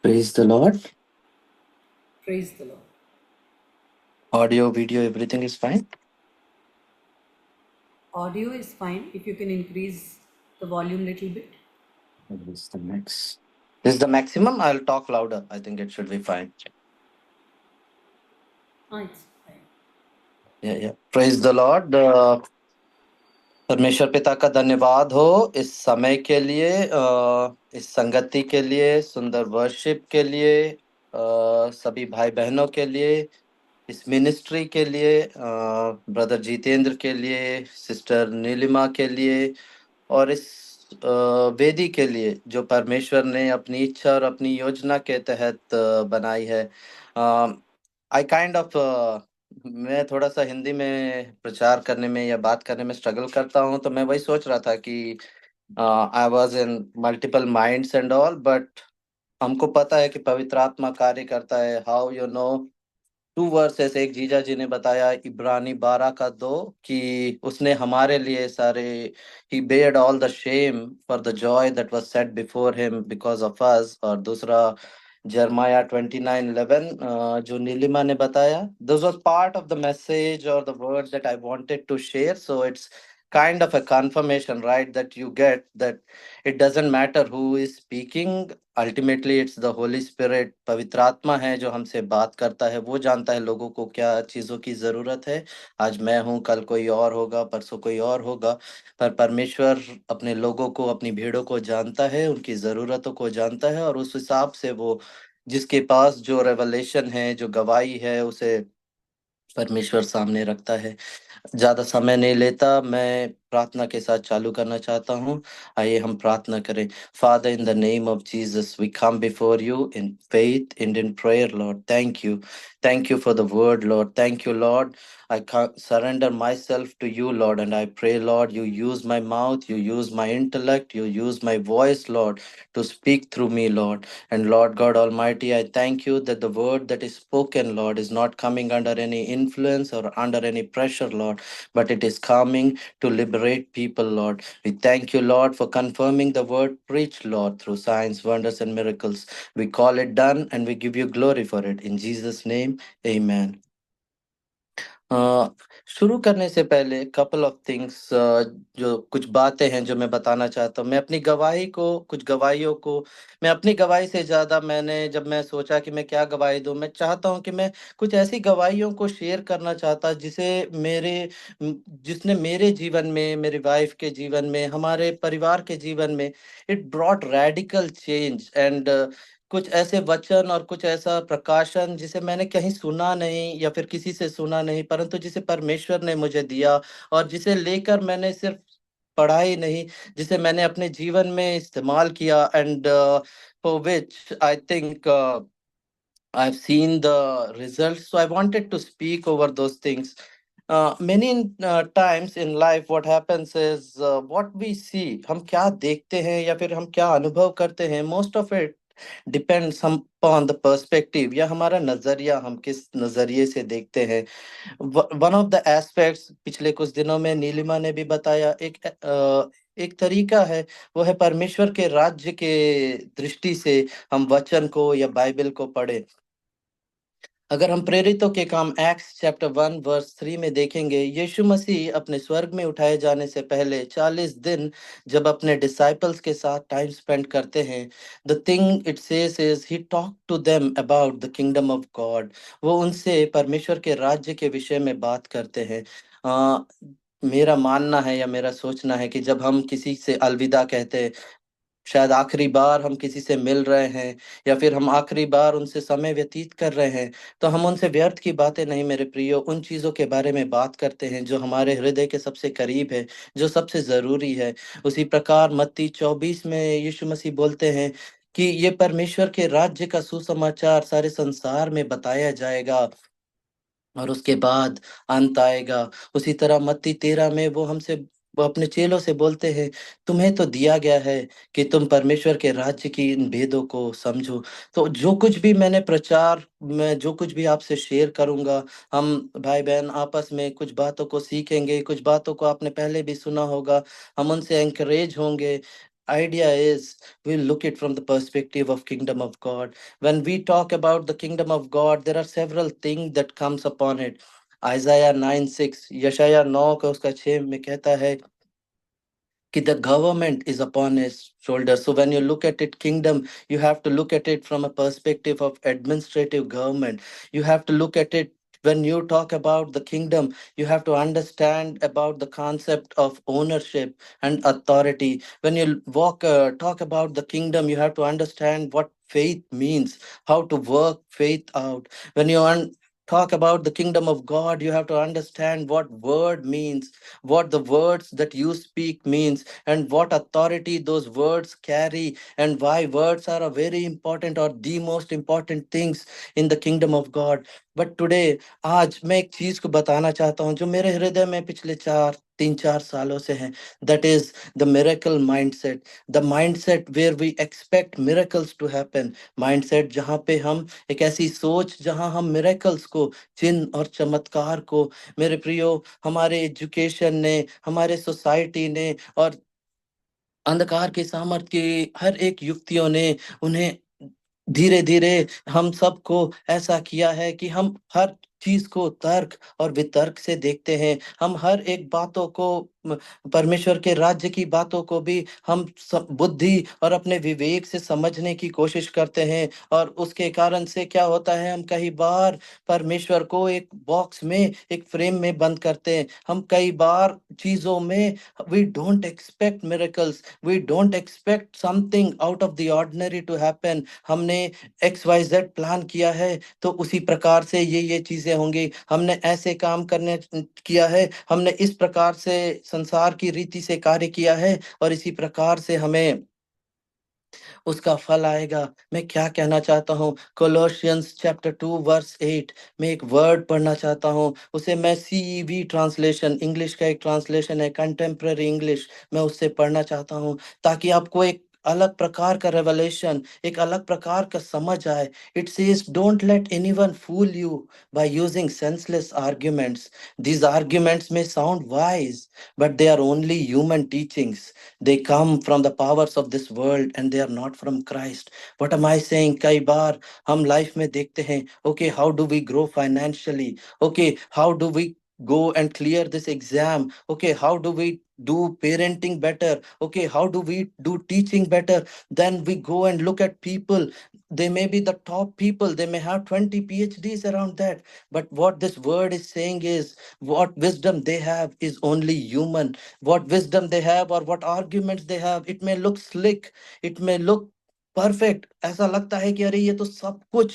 Praise the Lord. Praise the Lord. Audio, video, everything is fine. Audio is fine if you can increase the volume little bit. This is the max. This is the maximum. I'll talk louder. I think it should be fine. It's fine. Yeah. Praise the Lord. परमेश्वर पिता का धन्यवाद हो इस समय के लिए, इस संगति के लिए, सुंदर वर्शिप के लिए, सभी भाई बहनों के लिए, इस मिनिस्ट्री के लिए, ब्रदर जितेंद्र के लिए, सिस्टर नीलिमा के लिए, और इस वेदी के लिए जो परमेश्वर ने अपनी इच्छा और अपनी योजना के तहत बनाई है। आई काइंड ऑफ मैं थोड़ा सा हिंदी में प्रचार करने में या बात करने में स्ट्रगल करता हूँ, तो मैं वही सोच रहा था कि I was in multiple minds and all, but हमको पता है कि पवित्र आत्मा कार्य करता है। हाउ यू नो, 2 वर्सेस एक जीजा जी ने बताया इब्रानी 12 का 2 कि उसने हमारे लिए सारे, he bared all the shame for the joy that was set before him because of us। और दूसरा जर्माया 29:11 जो नीलिमा ने बताया, this was part of the message or the word that I wanted to share, so it's kind of a confirmation, right, that you get that it doesn't matter who is speaking, ultimately it's the Holi spirit. पवित्र आत्मा है जो हमसे बात करता है, वो जानता है लोगों को क्या चीज़ों की ज़रूरत है। आज मैं हूँ, कल कोई और होगा, परसों कोई और होगा, पर परमेश्वर अपने लोगों को, अपनी भीड़ों को जानता है, उनकी ज़रूरतों को जानता है, और उस हिसाब से वो जिसके पास जो रेवलेशन है, जो गवाही है, उसे परमेश्वर सामने रखता है। ज़्यादा समय नहीं लेता, मैं प्रार्थना के साथ चालू करना चाहता हूँ। आइए हम प्रार्थना करें। Father, in the name of Jesus, we come before you in faith and in prayer, Lord. Thank you. Thank you for the word, Lord. Thank you, Lord. I surrender myself to you, Lord, and I pray, Lord, you use my mouth, you use my intellect, you use my voice, Lord, to speak through me, Lord. And Lord God Almighty, I thank you that the word that is spoken, Lord, is not coming under any influence or under any pressure, Lord, but it is coming to liberate people, Lord. We thank you, Lord, for confirming the word preached, Lord, through signs, wonders, and miracles. We call it done and we give you glory for it. In Jesus' name, amen. शुरू करने से पहले couple of things, जो कुछ बातें हैं जो मैं बताना चाहता हूँ। मैं अपनी गवाही को, कुछ गवाहियों को, मैं अपनी गवाही से ज़्यादा जब मैं सोचा कि मैं क्या गवाही दूँ, मैं चाहता हूँ कि मैं कुछ ऐसी गवाहियों को शेयर करना चाहता जिसने मेरे जीवन में, मेरी वाइफ के जीवन में, हमारे परिवार के जीवन में it brought radical change and कुछ ऐसे वचन और कुछ ऐसा प्रकाशन जिसे मैंने कहीं सुना नहीं या फिर किसी से सुना नहीं, परंतु जिसे परमेश्वर ने मुझे दिया, और जिसे लेकर मैंने सिर्फ पढ़ा ही नहीं, जिसे मैंने अपने जीवन में इस्तेमाल किया, and for which I think I've seen the results. So I wanted to speak over those things. Many times in life, what happens is what we see, हम क्या देखते हैं या फिर हम क्या अनुभव करते हैं, most of it depends upon the perspective, या हमारा नजरिया, हम किस नजरिए से देखते हैं। वन ऑफ द एस्पेक्ट्स पिछले कुछ दिनों में नीलिमा ने भी बताया, एक तरीका है, वो है परमेश्वर के राज्य के दृष्टि से हम वचन को या बाइबल को पढ़े। अगर हम प्रेरितों के काम एक्ट्स चैप्टर 1 वर्स 3 में देखेंगे, यीशु मसीह अपने स्वर्ग में उठाए जाने से पहले 40 दिन जब अपने डिसाइपल्स के साथ टाइम स्पेंड करते हैं, the thing it says is he talk to them about the kingdom of God. वो उनसे परमेश्वर के राज्य के विषय में बात करते हैं। अ, मेरा मानना है या मेरा सोचना है कि जब हम किसी से अलविदा कहते हैं, शायद आखिरी बार हम किसी से मिल रहे हैं या फिर हम आखिरी बार उनसे समय व्यतीत कर रहे हैं, तो हम उनसे व्यर्थ की बातें नहीं मेरे प्रियो, उन चीज़ों के बारे में बात करते हैं जो हमारे हृदय के सबसे करीब है, जो सबसे ज़रूरी है। उसी प्रकार मत्ती 24 में यीशु मसीह बोलते हैं कि ये परमेश्वर के राज्य का सुसमाचार सारे संसार में बताया जाएगा और उसके बाद अंत आएगा। उसी तरह मत्ती 13 में वो अपने चेलों से बोलते हैं, तुम्हें तो दिया गया है कि तुम परमेश्वर के राज्य की इन भेदों को समझो। तो जो कुछ भी मैं जो कुछ भी आपसे शेयर करूँगा, हम भाई-बहन आपस में कुछ बातों को सीखेंगे, कुछ बातों को आपने पहले भी सुना होगा, हम उनसे एनकरेज होंगे। idea is we look it from the perspective of kingdom of God. When we talk about the kingdom of God, there are several things that comes upon it. Isaiah 9:6, यशाया 9 का उसका 6 में कहता है कि the government is upon his shoulders. So when you look at it, kingdom, you have to look at it from a perspective of administrative government. You have to look at it when you talk about the kingdom, you have to understand about the concept of ownership and authority. When you talk about the kingdom, you have to understand what faith means, how to work faith out. When you talk about the kingdom of God, you have to understand what word means, what the words that you speak means, and what authority those words carry, and why words are a very important or the most important things in the kingdom of God. But today, आज मैं एक चीज को बताना चाहता हूँ जो मेरे हृदय में पिछले 3-4 सालों से है. That is the miracle mindset. The mindset where we expect miracles to happen. Mindset जहाँ पे हम एक ऐसी सोच जहाँ हम मिरेकल्स को, चिन्ह और चमत्कार को, मेरे प्रियो, हमारे एजुकेशन ने, हमारे सोसाइटी ने और अंधकार के सामर्थ के हर एक युक्तियों ने उन्हें धीरे धीरे हम सबको ऐसा किया है कि हम हर चीज को तर्क और वितर्क से देखते हैं. हम हर एक बातों को परमेश्वर के राज्य की बातों को भी हम बुद्धि और अपने विवेक से समझने की कोशिश करते हैं. और उसके कारण से क्या होता है, हम कई बार परमेश्वर को एक बॉक्स में, एक फ्रेम में बंद करते हैं. हम कई बार चीजों में we don't expect miracles, we don't expect something out of the ordinary to happen. हमने XYZ प्लान किया है तो उसी प्रकार से ये चीजें होंगी. हमने ऐसे काम करने किया है, हमने इस प्रकार से संसार की रीति से कार्य किया है और इसी प्रकार से हमें उसका फल आएगा. मैं क्या कहना चाहता हूँ, कोलोसियंस चैप्टर 2 वर्स 8 में एक वर्ड पढ़ना चाहता हूँ. उसे मैं CEV ट्रांसलेशन, इंग्लिश का एक ट्रांसलेशन है, कंटेम्प्रेरी इंग्लिश, मैं उससे पढ़ना चाहता हूँ ताकि आपको एक अलग प्रकार का रेवलेशन, एक अलग प्रकार का समझ आए. It says, don't let anyone fool you by using senseless arguments. these arguments may sound wise, but they are only human teachings. They come from the powers of this world and they are not from Christ. What am I saying? कई बार हम life में देखते हैं, okay, how do we grow financially? Okay, how do we go and clear this exam? Okay, how do we do parenting better? Okay, how do we do teaching better? Then we go and look at people. They may be the top people, they may have 20 PhDs around that, but what this word is saying is what wisdom they have is only human. What wisdom they have or what arguments they have, it may look slick, it may look perfect, ऐसा लगता है कि अरे ये तो सब कुछ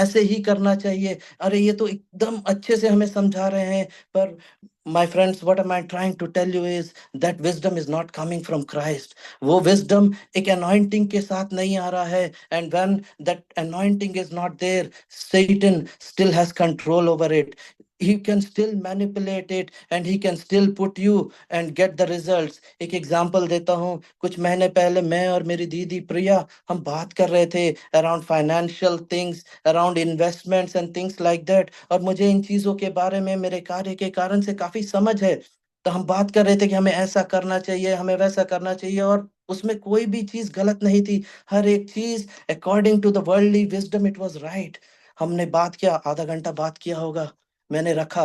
ऐसे ही करना चाहिए, अरे ये तो एकदम अच्छे से हमें समझा रहे हैं. पर my friends, what am I trying to tell you is that wisdom is not coming from Christ. वो wisdom एक anointing के साथ नहीं आ रहा है. And when that anointing is not there, Satan still has control over it. He can still manipulate it and he can still put you and get the results. एक example देता हूँ. कुछ महीने पहले मैं और मेरी दीदी प्रिया हम बात कर रहे थे around financial things, around investments and things like that. और मुझे इन चीजों के बारे में मेरे कार्य के कारण से काफी समझ है. तो हम बात कर रहे थे कि हमें ऐसा करना चाहिए, हमें वैसा करना चाहिए, और उसमें कोई भी चीज गलत नहीं थी. हर एक चीज according to the worldly wisdom it was right. हमने बात किया, आधा घंटा बात किया होगा. मैंने रखा,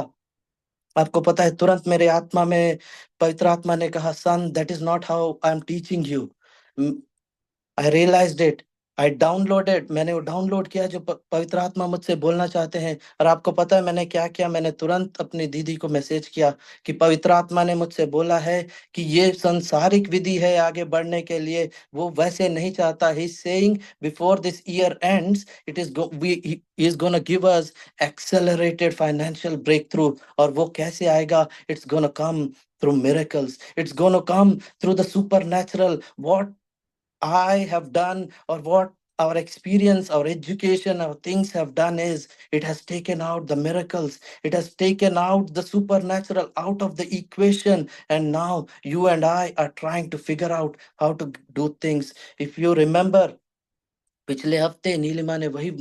आपको पता है तुरंत मेरे आत्मा में पवित्र आत्मा ने कहा, son, that is not how I am teaching you. I realized it. I downloaded, मैंने वो डाउनलोड किया जो पवित्र आत्मा मुझसे बोलना चाहते हैं. और आपको पता है मैंने क्या किया, मैंने तुरंत अपनी दीदी को मैसेज किया कि पवित्र आत्मा ने मुझसे बोला है कि ये संसारिक विधि है आगे बढ़ने के लिए, वो वैसे नहीं चाहता. He is saying before this year ends it is he is gonna give us accelerated financial breakthrough. और वो कैसे आएगा? It's gonna come through miracles. It's going to come through the supernatural. What I have done, or what our experience, our education, our things have done is it has taken out the miracles, it has taken out the supernatural out of the equation. And now you and I are trying to figure out how to do things. If you remember, पिछले हफ्ते नीलिमा ने वही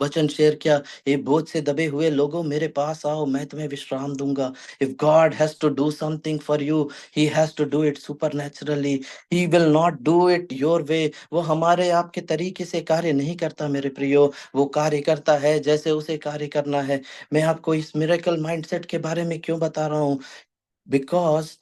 वचन share किया, ये बोझ से दबे हुए लोगों मेरे पास आओ, मैं तुम्हें विश्राम दूंगा। If God has to do something for you, he has to do it supernaturally. He will not do it your way. वो हमारे आपके तरीके से कार्य नहीं करता मेरे प्रियो, वो कार्य करता है जैसे उसे कार्य करना है। मैं आपको इस मिरेकल माइंडसेट के बारे में क्यों बता रहा हूँ? Because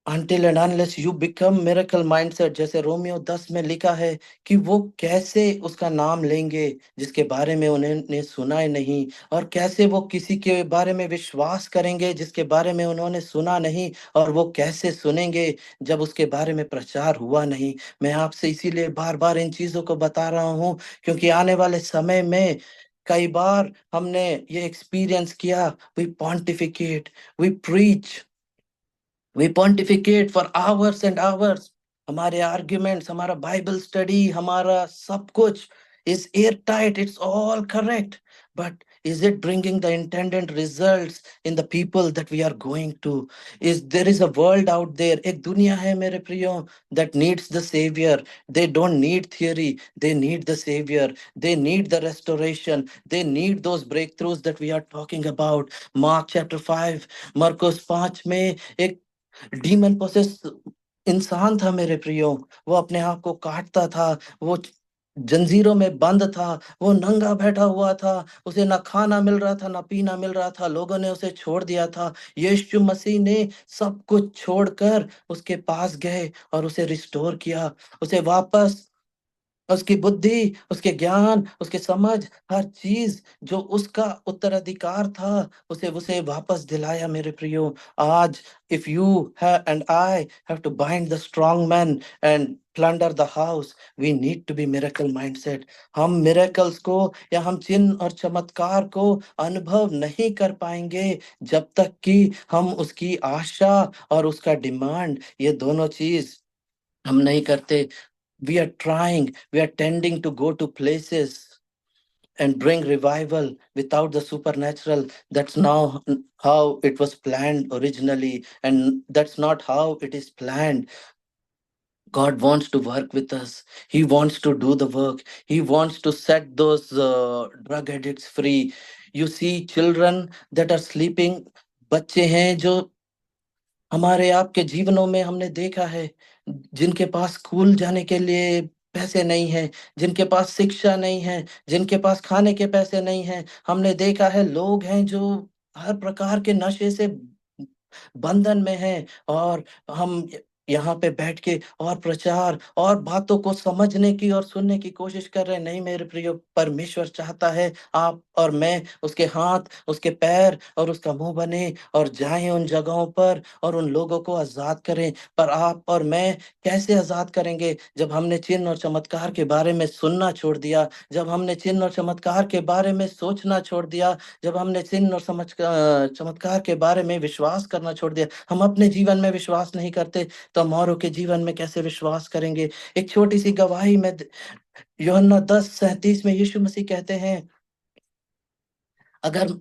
until and unless you become miracle mindset, जैसे रोमियो 10 में लिखा है कि वो कैसे उसका नाम लेंगे जिसके बारे में उन्होंने सुना ही नहीं, और कैसे वो किसी के बारे में विश्वास करेंगे जिसके बारे में उन्होंने सुना नहीं, और वो कैसे सुनेंगे जब उसके बारे में प्रचार हुआ नहीं। मैं आपसे इसीलिए बार बार इन चीजों को बता रहा हूँ, क्योंकि आने वाले समय में कई बार हमने ये एक्सपीरियंस किया, we pontificate, we preach, we pontificate for hours and hours. हमारे आर्ग्यूमेंट्स, हमारा बाइबल स्टडी, हमारा सब कुछ is airtight, it's all correct, but is it bringing the intended results in the people that we are going to? Is there is a world out there, एक दुनिया है मेरे प्रियो, that needs the savior. They don't need theory, they need the savior, they need the restoration, they need those breakthroughs that we are talking about. Mark chapter 5, मरकुस 5 में एक demon possess इंसान था मेरे प्रियो, वो अपने आप को काटता था, वो जंजीरों में बंद था, वो नंगा बैठा हुआ था, उसे ना खाना मिल रहा था ना पीना मिल रहा था, लोगों ने उसे छोड़ दिया था। यीशु मसीह ने सब कुछ छोड़कर उसके पास गए और उसे रिस्टोर किया, उसे वापस उसकी बुद्धि, उसके ज्ञान, उसके समझ, हर चीज जो उसका उत्तराधिकार था, उसे उसे वापस दिलाया मेरे प्रियो। आज इफ यू है and I have to bind the strong man and plunder the house, we need to be miracle mindset. हम मिरेकल्स को या हम चिन्ह और चमत्कार को अनुभव नहीं कर पाएंगे जब तक कि हम उसकी आशा और उसका डिमांड, ये दोनों चीज हम नहीं करते। We are trying, we are tending to go to places and bring revival without the supernatural. That's now how it was planned originally, and that's not how it is planned. God wants to work with us. He wants to do the work. He wants to set those drug addicts free. You see children that are sleeping, बच्चे हैं जो हमारे आपके जीवनों में हमने देखा है, जिनके पास स्कूल जाने के लिए पैसे नहीं हैं, जिनके पास शिक्षा नहीं है, जिनके पास खाने के पैसे नहीं हैं। हमने देखा है लोग हैं जो हर प्रकार के नशे से बंधन में हैं, और हम यहाँ पे बैठ के और प्रचार और बातों को समझने की और सुनने की कोशिश कर रहे हैं। नहीं मेरे प्रियो, परमेश्वर चाहता है आप और मैं उसके हाथ, उसके पैर और उसका मुंह बने और जाएं उन जगहों पर और उन लोगों को आजाद करें। पर आप और मैं कैसे आजाद करेंगे? जब हमने चिन्ह और चमत्कार के बारे में सुनना छोड़ दिया, जब हमने चिन्ह और चमत्कार के बारे में सोचना छोड़ दिया, जब हमने चिन्ह और चमत्कार के बारे में विश्वास करना छोड़ दिया, हम अपने जीवन में विश्वास नहीं करते, तो हम औरों के जीवन में कैसे विश्वास करेंगे? एक छोटी सी गवाही में यूहन्ना 10:37 में यीशु मसीह कहते हैं, अगर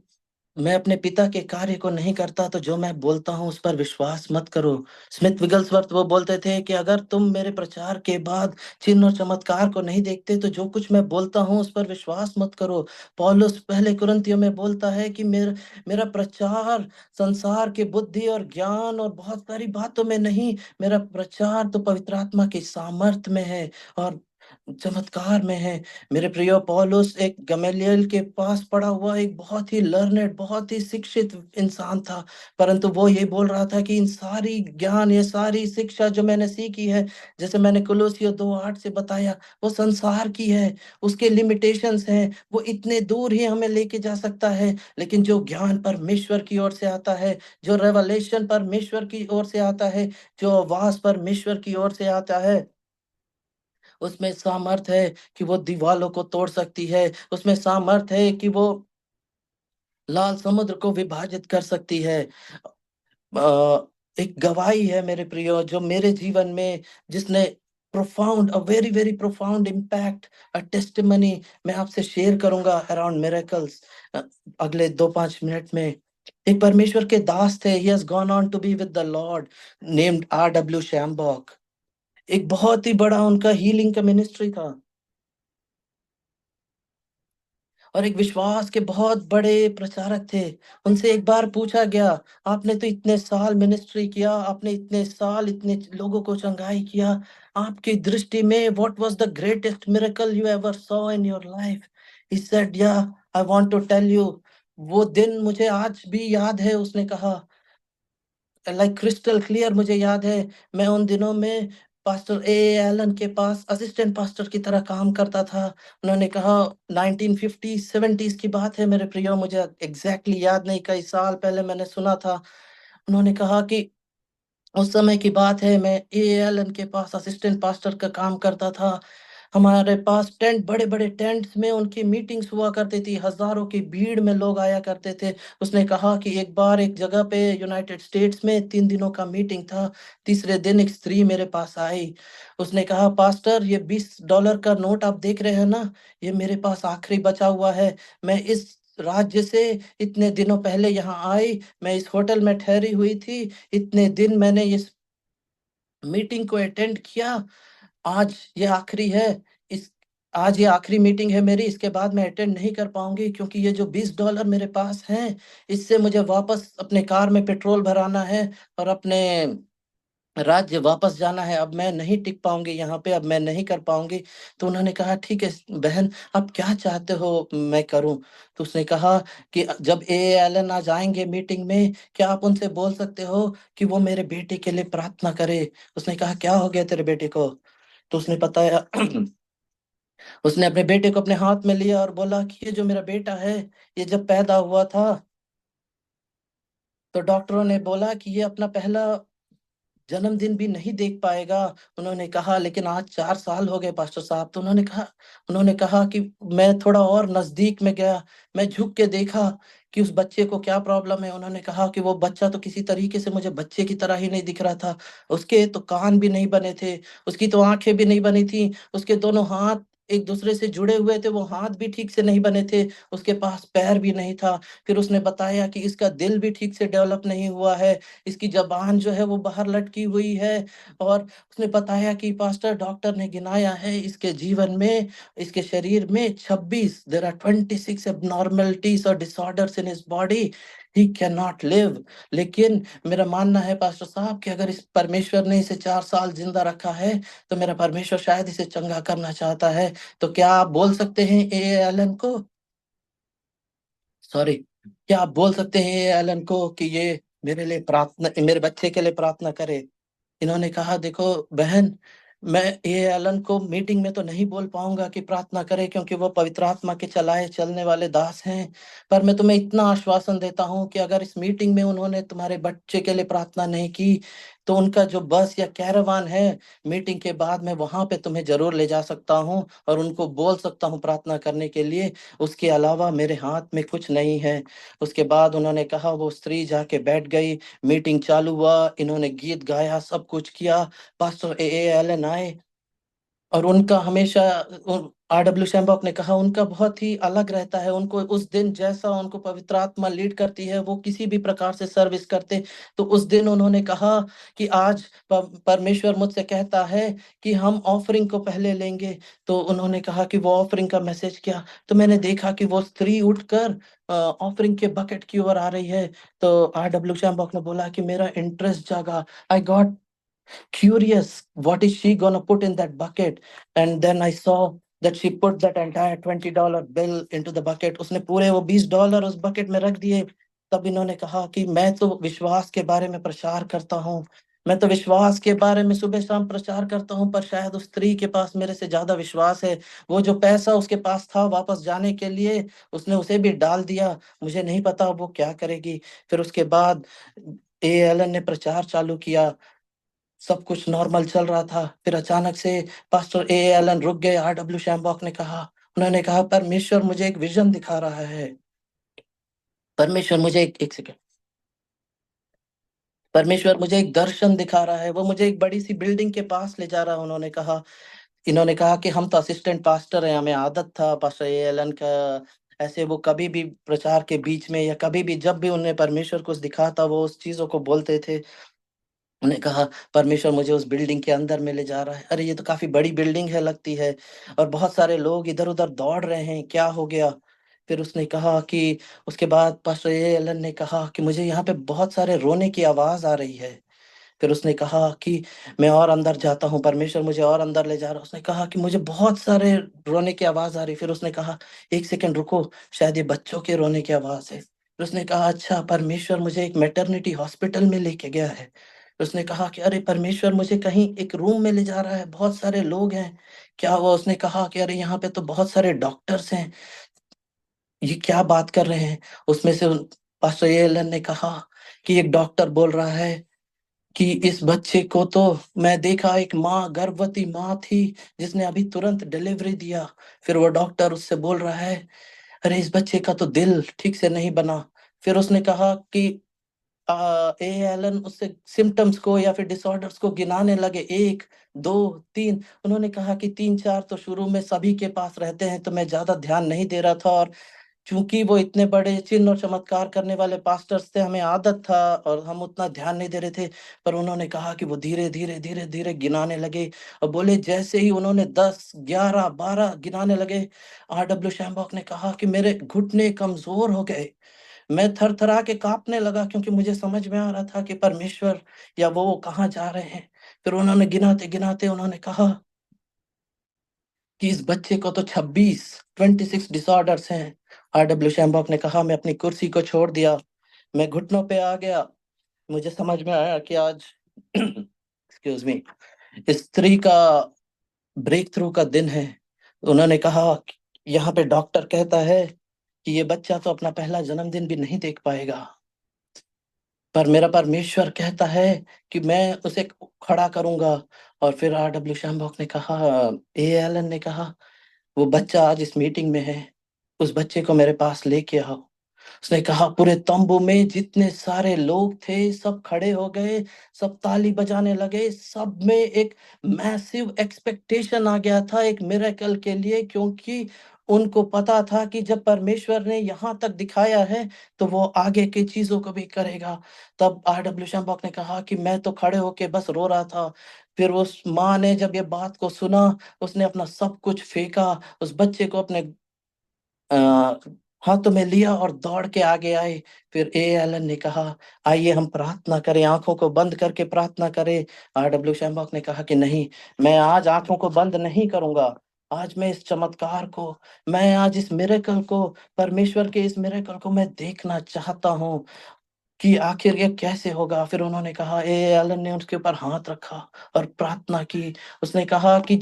मैं अपने पिता के कार्य को नहीं करता तो जो मैं बोलता हूँ उस पर विश्वास मत करो। स्मिथ विगलस्वर्थ वो बोलते थे कि अगर तुम मेरे प्रचार के बाद चिन्ह और चमत्कार को नहीं देखते तो जो कुछ मैं बोलता हूँ उस पर विश्वास मत करो। पौलुस पहले कुरिन्थियों में बोलता है कि मेरा मेरा प्रचार संसार के बुद्धि और ज्ञान और बहुत सारी बातों में नहीं, मेरा प्रचार तो पवित्र आत्मा की सामर्थ में है और चमत्कार में है। मेरे प्रियो, पौलुस एक गमलीएल के पास पढ़ा हुआ एक बहुत ही लर्नेड, बहुत ही शिक्षित इंसान था, परंतु वो ये बोल रहा था कि इन सारी ज्ञान, ये सारी शिक्षा जो मैंने सीखी है, जैसे मैंने कुलुस्सियों 2:8 से बताया, वो संसार की है, उसके लिमिटेशंस हैं, वो इतने दूर ही हमें लेके जा सकता है। लेकिन जो ज्ञान परमेश्वर की ओर से आता है, जो रेवलेशन परमेश्वर की ओर से आता है, जो आवाज परमेश्वर की ओर से आता है, उसमें सामर्थ है कि वो दीवालों को तोड़ सकती है, उसमें सामर्थ है कि वो लाल समुद्र को विभाजित कर सकती है। एक गवाही है मेरे प्रियो जो मेरे जीवन में, जिसने profound, a very very profound impact, a testimony मैं आपसे शेयर करूंगा अराउंड मिरेकल्स अगले 2-5 मिनट में। एक परमेश्वर के दास थे, he has gone on to be with the lord, named R.W. Schambach. एक बहुत ही बड़ा उनका हीलिंग का मिनिस्ट्री था। और एक विश्वास के बहुत बड़े प्रचारक थे। उनसे एक बार पूछा गया, आपने तो इतने साल मिनिस्ट्री किया, आपने इतने साल इतने लोगों को चंगाई किया, आपकी दृष्टि में what was the greatest miracle you ever saw in your life? He said, yeah, I want to tell you, वो दिन मुझे आज भी याद है। उसने कहा, लाइक क्रिस्टल क्लियर मुझे याद है। मैं उन दिनों में पास्टर ए एलन के पास असिस्टेंट पास्टर की तरह काम करता था। उन्होंने कहा 1950 70s की बात है मेरे प्रियो, मुझे एग्जैक्टली याद नहीं, कई साल पहले मैंने सुना था। उन्होंने कहा कि उस समय की बात है, मैं एएलएन के पास असिस्टेंट पास्टर का काम करता था। हमारे पास टेंट, बड़े बड़े टेंट्स में उनकी मीटिंग्स हुआ करती थी, हजारों की भीड़ में लोग आया करते थे। उसने कहा कि एक बार एक जगह पे यूनाइटेड स्टेट्स में 3 दिनों का मीटिंग था। तीसरे दिन एक स्त्री मेरे पास आई। उसने कहा, पास्टर, ये $20 का नोट आप देख रहे हैं ना, ये मेरे पास आखिरी बचा हुआ है। मैं इस राज्य से इतने दिनों पहले यहाँ आई, मैं इस होटल में ठहरी हुई थी, इतने दिन मैंने इस मीटिंग को अटेंड किया, आज ये आखिरी है। इस आज ये आखिरी मीटिंग है मेरी, इसके बाद मैं अटेंड नहीं कर पाऊंगी, क्योंकि ये जो $20 मेरे पास हैं, इससे मुझे वापस अपने कार में पेट्रोल भराना है और अपने राज्य वापस जाना है। अब मैं नहीं टिक पाऊंगी यहाँ पे, अब मैं नहीं कर पाऊंगी। तो उन्होंने कहा, ठीक है बहन, आप क्या चाहते हो मैं करूं? तो उसने कहा कि जब ए एलन आज आएंगे मीटिंग में, क्या आप उनसे बोल सकते हो कि वो मेरे बेटे के लिए प्रार्थना करे? उसने कहा, क्या हो गया तेरे बेटे को? तो उसने बताया, उसने अपने बेटे को अपने हाथ में लिया और बोला कि ये जो मेरा बेटा है, ये जब पैदा हुआ था तो डॉक्टरों ने बोला कि ये अपना पहला जन्मदिन भी नहीं देख पाएगा। उन्होंने कहा, लेकिन आज 4 साल हो गए पास्टर साहब। तो उन्होंने कहा कि मैं थोड़ा और नजदीक में गया, मैं झुक के देखा कि उस बच्चे को क्या प्रॉब्लम है। उन्होंने कहा कि वो बच्चा तो किसी तरीके से मुझे बच्चे की तरह ही नहीं दिख रहा था। उसके तो कान भी नहीं बने थे, उसकी तो आंखें भी नहीं बनी थी, उसके दोनों हाथ एक दूसरे से जुड़े हुए थे, वो हाथ भी ठीक से नहीं बने थे, उसके पास पैर भी नहीं था। फिर उसने बताया कि इसका दिल भी ठीक से डेवलप नहीं हुआ है, इसकी ज़बान जो है वो बाहर लटकी हुई है। और उसने बताया कि पास्टर, डॉक्टर ने गिनाया है इसके जीवन में, इसके शरीर में 26, देयर आर 26 एब्नॉर्मलिटीज और disorders in his body, he can not live. लेकिन मेरा मानना है पास्टर साहब कि अगर इस परमेश्वर ने इसे 4 साल जिंदा रखा है, तो मेरा परमेश्वर शायद इसे चंगा करना चाहता है। तो क्या आप बोल सकते हैं ए एलन को, सॉरी, क्या आप बोल सकते हैं ए एलन को कि ये मेरे लिए प्रार्थना, मेरे बच्चे के लिए प्रार्थना करे? इन्होंने कहा, देखो बहन, मैं ये एलन को मीटिंग में तो नहीं बोल पाऊंगा कि प्रार्थना करे, क्योंकि वो पवित्र आत्मा के चलाए चलने वाले दास हैं। पर मैं तुम्हें इतना आश्वासन देता हूं कि अगर इस मीटिंग में उन्होंने तुम्हारे बच्चे के लिए प्रार्थना नहीं की, तो उनका जो बस या कैरावान है, मीटिंग के बाद मैं वहां पे तुम्हें जरूर ले जा सकता हूं और उनको बोल सकता हूं प्रार्थना करने के लिए। उसके अलावा मेरे हाथ में कुछ नहीं है। उसके बाद उन्होंने कहा, वो स्त्री जाके बैठ गई, मीटिंग चालू हुआ, इन्होंने गीत गाया, सब कुछ किया। पास्टर ए एलन आए और उनका हमेशा, आरडब्ल्यू शैम्बॉक ने कहा, उनका बहुत ही अलग रहता है। उनको उस दिन जैसा उनको पवित्र आत्मा लीड करती है, वो किसी भी प्रकार से सर्विस करते। तो उस दिन उन्होंने कहा कि आज परमेश्वर मुझसे कहता है कि हम ऑफरिंग को पहले लेंगे। तो उन्होंने कहा कि वो ऑफरिंग का मैसेज क्या? तो मैंने देखा कि वो स्त्री उठकर ऑफरिंग के बकेट की ओर आ रही है। तो आरडब्ल्यू शैम्बॉक ने बोला कि मेरा इंटरेस्ट जागा। I got curious, what is she gonna put in that bucket? And then I saw that she put that entire $20 bill into the bucket. उसने पूरे वो $20 उस बकेट में रख दिए। तब इन्होंने कहा कि मैं तो विश्वास के बारे में प्रचार करता हूँ, मैं तो विश्वास के बारे में सुबह शाम प्रचार करता हूँ, पर शायद उस स्त्री के पास मेरे से ज्यादा विश्वास है। वो जो पैसा उसके पास था वापस जाने के लिए, उसने उसे भी डाल दिया। मुझे नहीं पता वो क्या करेगी। फिर उसके बाद ए एलन ने प्रचार चालू किया, सब कुछ नॉर्मल चल रहा था। फिर अचानक से पास्टर ए एलन रुक गए। आरडब्ल्यू शैम्बॉक ने कहा, उन्होंने कहा, परमेश्वर मुझे एक विजन दिखा रहा है। परमेश्वर मुझे एक सेकंड, परमेश्वर मुझे एक दर्शन दिखा रहा है, वो मुझे एक बड़ी सी बिल्डिंग के पास ले जा रहा है। इन्होंने कहा कि हम तो असिस्टेंट पास्टर हैं, हमें आदत था पास्टर ए एलन का, ऐसे वो कभी भी प्रचार के बीच में या कभी भी जब भी उन्हें परमेश्वर कुछ दिखाता, वो उस चीजों को बोलते थे। उन्हें कहा, परमेश्वर मुझे उस बिल्डिंग के अंदर में ले जा रहा है। अरे ये तो काफी बड़ी बिल्डिंग है लगती है, और बहुत सारे लोग इधर उधर दौड़ रहे हैं, क्या हो गया? फिर उसने कहा कि उसके बाद पास्टर ए एलन ने कहा कि मुझे यहाँ पे बहुत सारे रोने की आवाज़ आ रही है। फिर उसने कहा कि मैं और अंदर जाता हूँ, परमेश्वर मुझे और अंदर ले जा रहा है। उसने कहा कि मुझे बहुत सारे रोने की आवाज़ आ रही। फिर उसने कहा, एक सेकंड रुको, शायद ये बच्चों के रोने की आवाज़ है। फिर उसने कहा, अच्छा, परमेश्वर मुझे एक मैटरनिटी हॉस्पिटल में लेके गया है। फिर उसने कहा कि अरे परमेश्वर मुझे कहीं एक रूम में ले जा रहा है, बहुत सारे लोग हैं। क्या हुआ? उसने कहा कि अरे यहाँ पे तो बहुत सारे डॉक्टर्स हैं, ये क्या बात कर रहे हैं? उसमें से पास्टर एलन ने कहा कि एक डॉक्टर बोल रहा है कि इस बच्चे को तो मैं देखा, एक माँ, गर्भवती माँ थी जिसने अभी तुरंत डिलीवरी दिया। फिर वो डॉक्टर उससे बोल रहा है, अरे इस बच्चे का तो दिल ठीक से नहीं बना। फिर उसने कहा कि ए एलन उससे सिम्टम्स को या फिर डिसऑर्डर्स को गिनाने लगे, एक, दो, तीन। उन्होंने कहा कि तीन चार तो शुरू में सभी के पास रहते हैं, तो मैं ज्यादा ध्यान नहीं दे रहा था, और क्योंकि वो इतने बड़े चिन्ह और चमत्कार करने वाले पास्टर्स थे, हमें आदत था और हम उतना ध्यान नहीं दे रहे थे। पर उन्होंने कहा कि वो धीरे धीरे धीरे धीरे गिनाने लगे, और बोले जैसे ही उन्होंने 10, 11, 12 गिनाने लगे, R.W. शैम्बॉक ने कहा कि मेरे घुटने कमजोर हो गए। मैं थरथरा के कांपने लगा, क्योंकि मुझे समझ में आ रहा था कि परमेश्वर या वो कहाँ जा रहे हैं। फिर उन्होंने गिनाते गिनाते उन्होंने कहा कि इस बच्चे को तो 26 डिसऑर्डर्स हैं। R.W. शैम्बॉक ने कहा, मैं अपनी कुर्सी को छोड़ दिया, मैं घुटनों पे आ गया। मुझे समझ में आया कि आज एक्सक्यूज मी, स्त्री का ब्रेक थ्रू का दिन है। उन्होंने कहा कि यहाँ पे डॉक्टर कहता है कि ये बच्चा तो अपना पहला जन्मदिन भी नहीं देख पाएगा, पर मेरा परमेश्वर कहता है कि मैं उसे खड़ा करूंगा। और फिर R.W. शैम्बॉक ने कहा, ए एलन ने कहा, वो बच्चा आज इस मीटिंग में है, उस बच्चे को मेरे पास लेके आओ। उसने कहा, पूरे तंबू में जितने सारे लोग थे सब खड़े हो गए, सब ताली बजाने लगे, सब में एक मैसिव एक्सपेक्टेशन आ गया था एक मिरेकल के लिए, क्योंकि उनको पता था कि जब परमेश्वर ने यहाँ तक दिखाया है तो वो आगे की चीजों को भी करेगा। तब R.W. शैम्बॉक ने कहा कि मैं तो खड़े होके बस रो रहा था। फिर उस माँ ने जब ये बात को सुना, उसने अपना सब कुछ फेंका, उस बच्चे को अपने अ, हाथों में लिया और दौड़ के आगे आए। फिर ए एलन ने कहा, आइए हम प्रार्थना करें, आंखों को बंद करके प्रार्थना करें। R.W. शैम्बॉक ने कहा कि नहीं, मैं आज आंखों को बंद नहीं करूंगा। आज मैं इस चमत्कार को, मैं आज इस मिरेकल को, परमेश्वर के इस मिरेकल को मैं देखना चाहता हूँ कि आखिर ये कैसे होगा। फिर उन्होंने कहा, ए एलन ने उसके ऊपर हाथ रखा और प्रार्थना की। उसने कहा कि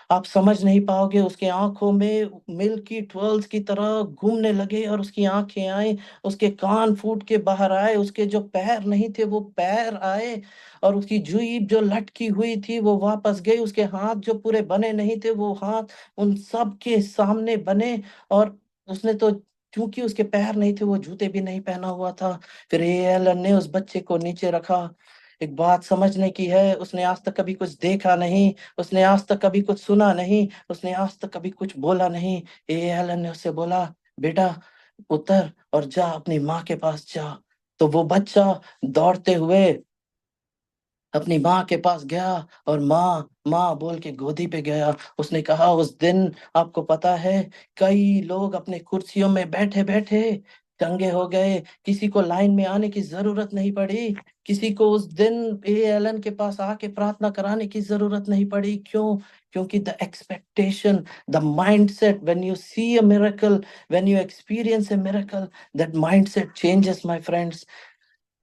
आप समझ नहीं पाओगे, उसके आंखों में मिल्की ट्वेल्स की तरह घूमने लगे, और उसकी आंखें आई, उसके कान फूट के बाहर आए, उसके जो पैर नहीं थे वो पैर आए, और उसकी जुईब जो लटकी हुई थी वो वापस गई, उसके हाथ जो पूरे बने नहीं थे वो हाथ उन सब के सामने बने। और उसने तो, क्योंकि उसके पैर नहीं थे, वो जूते भी नहीं पहना हुआ था। फिर ए एलन ने उस बच्चे को नीचे रखा। एक बात समझने की है, उसने आज तक कभी कुछ देखा नहीं, उसने आज तक कभी कुछ सुना नहीं, उसने आज तक कभी कुछ बोला नहीं। ए एलन ने उससे बोला, बेटा उतर और जा, अपनी माँ के पास जा। तो वो बच्चा दौड़ते हुए अपनी माँ के पास गया, और माँ माँ बोल के गोदी पे गया। उसने कहा, उस दिन आपको पता है, कई लोग अपने कुर्सियों में बैठे बैठे चंगे हो गए, किसी को लाइन में आने की जरूरत नहीं पड़ी, किसी को उस दिन ए एलन के पास आके प्रार्थना कराने की जरूरत नहीं पड़ी। क्यों? क्योंकि the expectation, the mindset, when you see a miracle, when you experience a miracle, that mindset changes, my friends.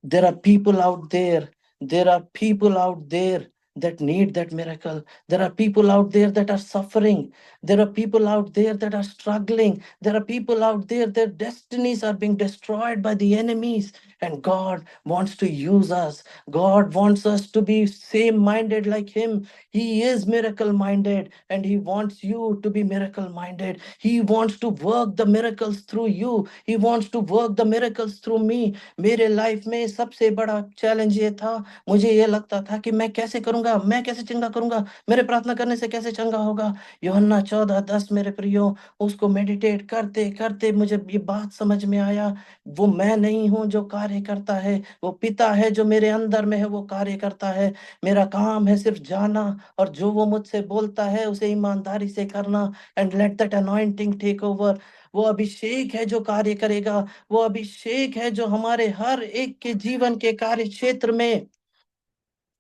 There are people out there. There are people out there that need that miracle. There are people out there that are suffering. There are people out there that are struggling. There are people out there, their destinies are being destroyed by the enemies. And God wants to use us. God wants us to be same minded like Him. He is miracle minded, and He wants you to be miracle minded. He wants to work the miracles through you. He wants to work the miracles through me. मेरे life में सबसे बड़ा challenge ये था, मुझे ये लगता था कि मैं कैसे करूंगा, मैं कैसे चंगा करूंगा, मेरे प्रार्थना करने से कैसे चंगा होगा। यूहन्ना 14:10 मेरे प्रियो, उसको मेडिटेट करते करते मुझे ये बात समझ में आया, वो मैं नहीं हूँ जो कार्य करता है, वो पिता है जो मेरे अंदर में है, वो कार्य करता है। मेरा काम है सिर्फ जाना, और जो वो मुझसे बोलता है उसे ईमानदारी से करना, and let that anointing take over. वो अभिषेक है जो कार्य करेगा, वो अभिषेक है जो हमारे हर एक के जीवन के कार्य क्षेत्र में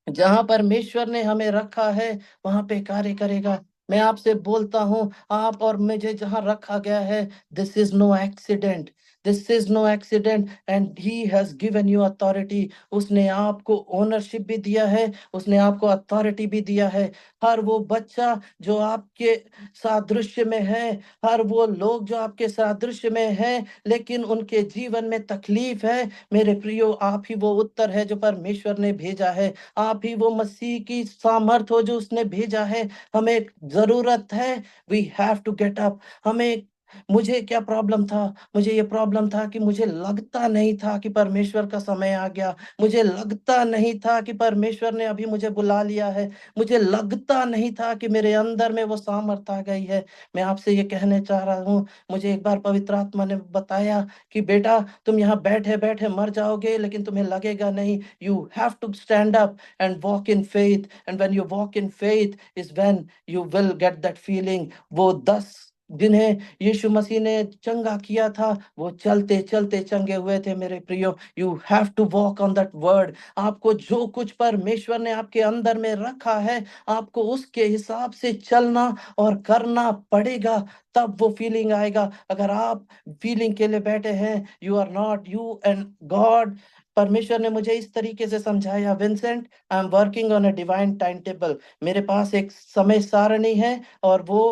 जहां परमेश्वर ने हमें रखा है वहां पे कार्य करेगा। मैं आपसे बोलता हूं, आप और मुझे जहां रखा गया है, this is no accident, this is no accident, and he has given you authority. उसने आपको ओनरशिप भी दिया है, उसने आपको अथॉरिटी भी दिया है। हर वो बच्चा जो आपके सादृश्य में है, हर वो लोग जो आपके सादृश्य में हैं लेकिन उनके जीवन में तकलीफ है, मेरे प्रियो, आप ही वो उत्तर है जो परमेश्वर ने भेजा है। आप ही वो मसीह की सामर्थ हो जो उसने भेजा है। हमें जरूरत है, we have to get up. हमें मुझे क्या प्रॉब्लम था? मुझे ये प्रॉब्लम था कि मुझे लगता नहीं था कि परमेश्वर का समय आ गया। मुझे लगता नहीं था कि परमेश्वर ने अभी मुझे बुला लिया है। मुझे लगता नहीं था कि मेरे अंदर में वो सामर्थ आ गई है। मैं आपसे ये कहने चाह रहा हूँ, मुझे एक बार पवित्र आत्मा ने बताया कि बेटा, तुम यहाँ बैठे बैठे मर जाओगे लेकिन तुम्हें लगेगा नहीं। You have to stand up and walk in faith, and when you walk in faith is when you will get that feeling। वो 10 जिन्हें यीशु मसीह ने चंगा किया था, वो चलते चलते चंगे हुए थे मेरे प्रियो। You have to walk on that word. आपको जो कुछ परमेश्वर ने आपके अंदर में रखा है, आपको उसके हिसाब से चलना और करना पड़ेगा, तब वो फीलिंग आएगा। अगर आप फीलिंग के लिए बैठे हैं, you are not you and God. परमेश्वर ने मुझे इस तरीके से समझाया, Vincent, I am working on a divine timetable. मेरे पास एक समय सारणी है और वो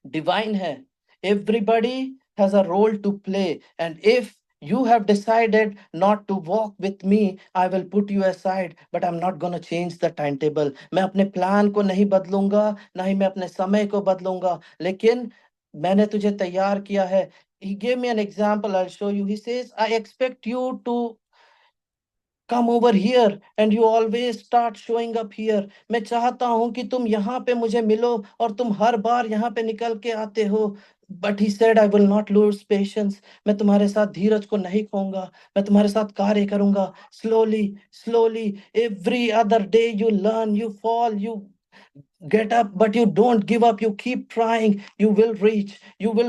डिवाइन है। Everybody has a role to play, and if you have decided not to walk with me, I will put you aside, but I'm not going to change the timetable। मैं अपने प्लान को नहीं बदलूंगा, ना ही मैं अपने समय को बदलूंगा, लेकिन मैंने तुझे तैयार किया है। He gave me an example, I'll show you। He says, I expect you to come over here and you always start showing up here। मैं चाहता हूं कि तुम यहाँ पे मुझे मिलो और तुम हर बार यहाँ पे निकल के आते हो। But he said, I will not lose patience. मैं तुम्हारे साथ धीरज को नहीं खोऊंगा, मैं तुम्हारे साथ कार्य करूंगा। Slowly slowly, every other day you learn, you fall, you get up, but you don't give up, you keep trying, you will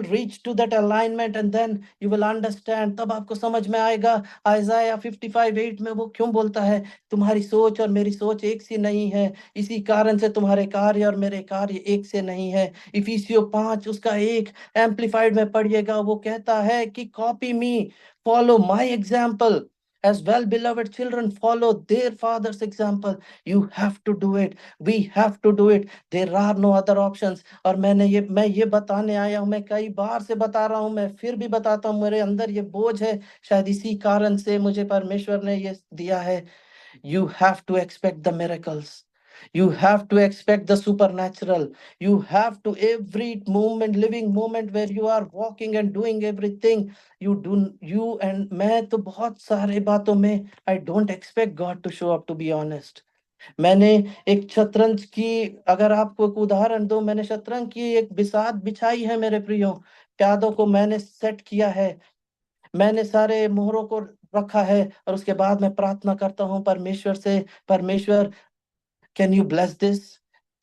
reach to that alignment, and then you will understand। तब आपको समझ में आएगा आइज़ाया 55:8 में वो क्यों बोलता है, तुम्हारी सोच और मेरी सोच एक सी नहीं है, इसी कारण से तुम्हारे कार्य और मेरे कार्य एक से नहीं है। इफिसियो 5 उसका 1 एम्पलीफाइड में पढ़िएगा, वो कहता है कि copy me, follow my example, as well beloved children follow their father's example। You have to do it, we have to do it, there are no other options। और मैं ये बताने आया हूं, मैं कई बार से बता रहा हूं, मैं फिर भी बताता हूं, मेरे अंदर ये बोझ है, शायद इसी कारण से मुझे परमेश्वर ने ये दिया है। You have to expect the miracles. You have to expect the supernatural. You have to every moment, living moment where you are walking and doing everything. You and मैं तो बहुत सारे बातों में I don't expect God to show up, to be honest। मैंने एक शतरंज की, अगर आपको एक उदाहरण दो, मैंने शतरंज की एक बिसात बिछाई है मेरे प्रियो। प्यादों को मैंने सेट किया है, मैंने सारे मोहरों को रखा है, और उसके बाद मैं प्रार्थना करता हूँ परमेश्वर से, परमेश्वर, कैन यू ब्लेस दिस?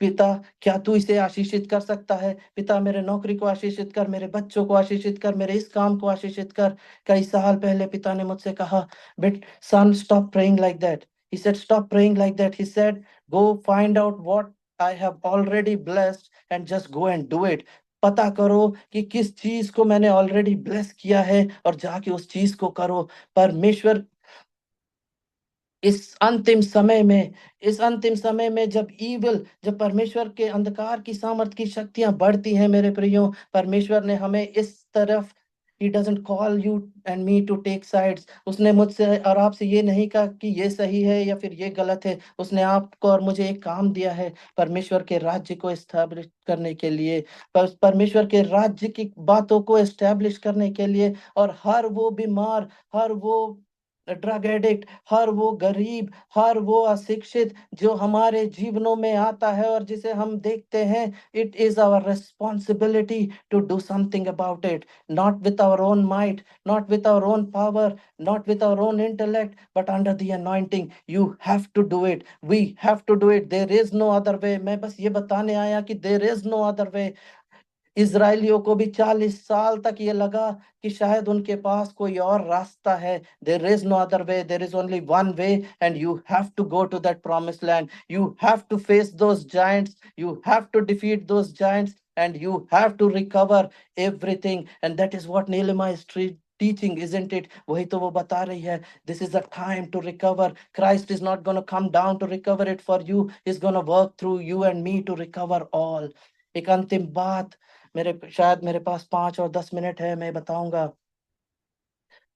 पिता, क्या तू इसे आशीषित कर सकता है? पिता, मेरे नौकरी को आशीषित कर, मेरे बच्चों को आशीषित कर, मेरे इस काम को आशीषित कर। कई साल पहले पिता ने मुझसे कहा, बेट son, stop praying like that. He said, stop praying like that. He said, go find out what I have already blessed and just go and do it. पता करो कि किस चीज को मैंने ऑलरेडी ब्लेस किया है और जाके उस चीज को करो। परमेश्वर इस अंतिम समय में जब परमेश्वर के अंधकार की सामर्थ की शक्तियां बढ़ती हैं मेरे प्रियो, परमेश्वर ने हमें इस तरफ, He doesn't call you and me to take sides। उसने मुझसे और आपसे ये नहीं कहा कि ये सही है या फिर ये गलत है। उसने आपको और मुझे एक काम दिया है, परमेश्वर के राज्य को एस्टैब्लिश करने के लिए, परमेश्वर के राज्य की बातों को एस्टैब्लिश करने के लिए। और हर वो बीमार, हर वो ड्रग एडिक्ट, हर वो गरीब, हर वो अशिक्षित जो हमारे जीवनों में आता है और जिसे हम देखते हैं, it is our responsibility to do something about it. Not with our own might, not with our own power, not with our own intellect, but under the anointing. You have to do it, we have to do it, there is no other way. मैं बस ये बताने आया कि there is no other way. इजराइलियों को भी 40 साल तक ये लगा कि शायद उनके पास कोई और रास्ता है. There is no other way, there is only one way, and you have to go to that promise land. You have to face those giants, you have to defeat those giants, and you have to recover everything. And that is what Nehemiah is teaching, isn't it? वही तो वो बता रही है. This is the time to recover. Christ is not going to come down to recover it for you. He's going to work through you and me to recover all. एक अंतिम बात, मेरे शायद मेरे पास 5 और 10 मिनट है, मैं बताऊंगा.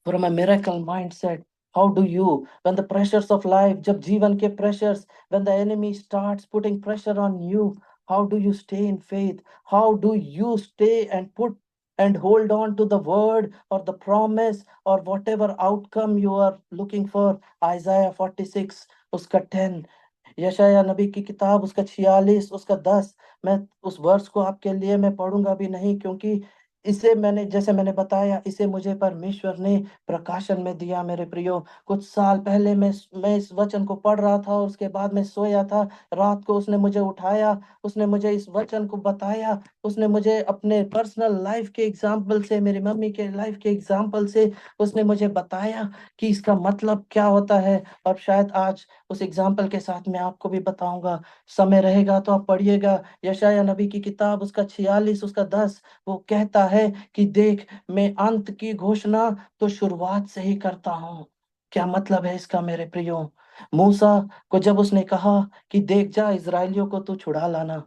From a miracle mindset, how do you, when the pressures of life, जब जीवन के pressures, when the enemy starts putting pressure on you, how do you stay in faith? How do you stay and put and hold on to the word or the promise or whatever outcome you are looking for? Isaiah 46, उसका 10, यशाया नबी की किताब उसका 46, उसका 10. मैं उस verse को आपके लिए मैं पढ़ूंगा भी नहीं, क्योंकि इसे मैंने, जैसे मैंने बताया, इसे मुझे परमेश्वर ने प्रकाशन में दिया मेरे प्रियो. कुछ साल पहले मैं इस वचन को पढ़ रहा था और उसके बाद मैं सोया था. रात को उसने मुझे उठाया, उसने मुझे इस वचन को बताया, उसने मुझे अपने पर्सनल लाइफ के एग्जाम्पल से, मेरी मम्मी के लाइफ के एग्जाम्पल से उसने मुझे बताया कि इसका मतलब क्या होता है. और शायद आज उस एग्जाम्पल के साथ मैं आपको भी बताऊंगा. समय रहेगा तो आप पढ़िएगा यशाया नबी की किताब उसका 46 उसका 10. वो कहता है कि देख, मैं अंत की घोषणा तो शुरुआत से ही करता हूँ. क्या मतलब है इसका मेरे प्रियो? मूसा को जब उसने कहा कि देख जा, इजराइलियों को तू छुड़ा लाना,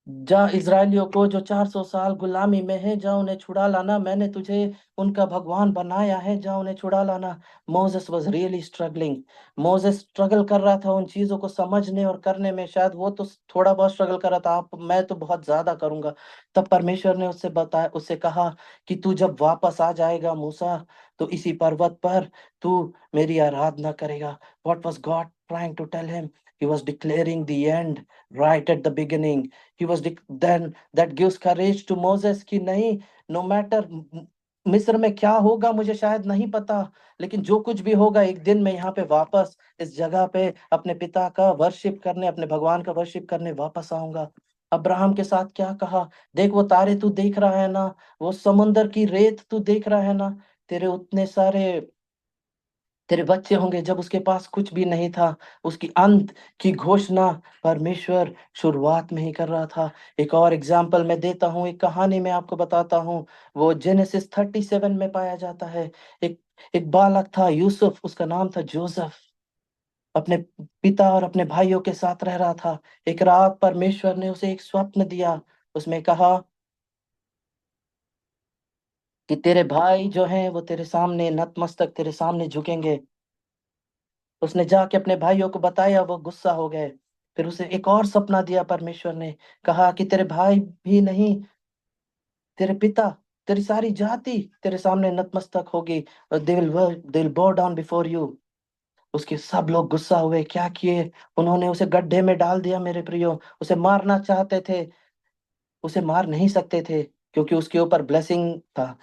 जा इजराइलियों को जो 400 साल गुलामी में है, जा उन्हें छुड़ा लाना, मैंने तुझे उनका भगवान बनाया है, जा उन्हें छुड़ा लाना. Moses was really struggling. Moses struggle कर रहा था उन चीजों को समझने और करने में. शायद वो तो थोड़ा बहुत स्ट्रगल कर रहा था, आप मैं तो बहुत ज्यादा करूंगा. तब परमेश्वर ने उससे बताया, उससे कहा कि तू जब वापस आ जाएगा मूसा, तो इसी पर्वत पर तू मेरी आराधना करेगा. What was God trying to tell him? He was declaring the end right at the beginning. He was then that gives courage to Moses कि नहीं, no matter मिस्र में क्या होगा मुझे शायद नहीं पता, लेकिन जो कुछ भी होगा, एक दिन मैं यहाँ पे वापस इस जगह पे अपने पिता का वर्शिप करने, अपने भगवान का वर्शिप करने वापस आऊंगा. अब्राहम के साथ क्या कहा? देख, वो तारे तू देख रहा है ना, वो समुंदर की रेत तू देख रहा है ना, तेरे उतने सारे तेरे बच्चे होंगे. जब उसके पास कुछ भी नहीं था, उसकी अंत की घोषणा परमेश्वर शुरुआत में ही कर रहा था. एक और एग्जाम्पल मैं देता हूँ, एक कहानी मैं आपको बताता हूँ. वो जेनेसिस 37 में पाया जाता है. एक एक बालक था यूसुफ, उसका नाम था जोसेफ. अपने पिता और अपने भाइयों के साथ रह रहा था. एक रात परमेश्वर ने उसे एक स्वप्न दिया. उसमें कहा कि तेरे भाई जो हैं वो तेरे सामने नतमस्तक तेरे सामने झुकेंगे. उसने जाके अपने भाइयों को बताया, वो गुस्सा हो गए. फिर उसे एक और सपना दिया परमेश्वर ने. कहा कि तेरे भाई भी नहीं, तेरे पिता, तेरी सारी जाति तेरे सामने नतमस्तक होगी. दे विल बो डाउन बिफोर यू. उसके सब लोग गुस्सा हुए. क्या किए? उन्होंने उसे गड्ढे में डाल दिया मेरे प्रियो. उसे मारना चाहते थे, उसे मार नहीं सकते थे, क्योंकि उसके ऊपर ब्लेसिंग था.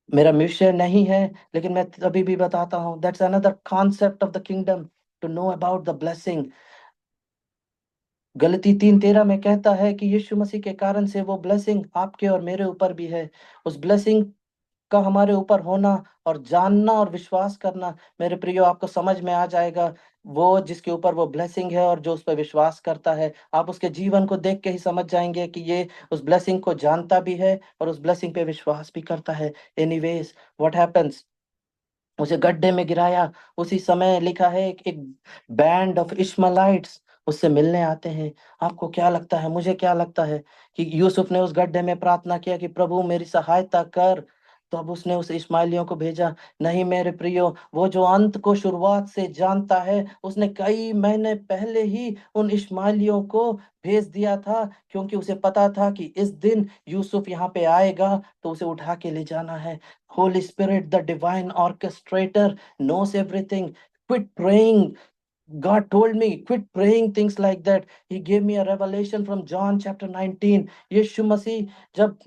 मेरा विषय नहीं है, लेकिन मैं अभी भी बताता हूँ. That's another concept of the kingdom, to know about the blessing. गलती 3:13 में कहता है कि यीशु मसीह के कारण से वो ब्लेसिंग आपके और मेरे ऊपर भी है. उस ब्लेसिंग का हमारे ऊपर होना और जानना और विश्वास करना, मेरे प्रियो, आपको समझ में आ जाएगा. वो जिसके ऊपर वो ब्लेसिंग है और जो उस पर विश्वास करता है, आप उसके जीवन को देख के ही समझ जाएंगे कि ये उस ब्लेसिंग को जानता भी है और उस ब्लेसिंग पे विश्वास भी करता है. Anyways, what happens? उसे गड्ढे में गिराया. उसी समय लिखा है एक बैंड ऑफ इश्माइलाइट्स उससे मिलने आते हैं. आपको क्या लगता है, मुझे क्या लगता है कि यूसुफ ने उस गड्ढे में प्रार्थना किया कि प्रभु मेरी सहायता कर, तो अब उसने उस इस्माइलियों को भेजा? नहीं मेरे प्रियो, वो जो अंत को शुरुआत से जानता है, उसने कई महीने पहले ही उन इस्माइलियों को भेज दिया था, क्योंकि उसे पता था कि इस दिन यूसुफ यहाँ पे आएगा तो उसे उठा के ले जाना है. Holy Spirit, the divine orchestrator, knows everything. Quit praying. God told me, quit praying things like that. He gave me a revelation from John chapter 19. यीशु मसीह जब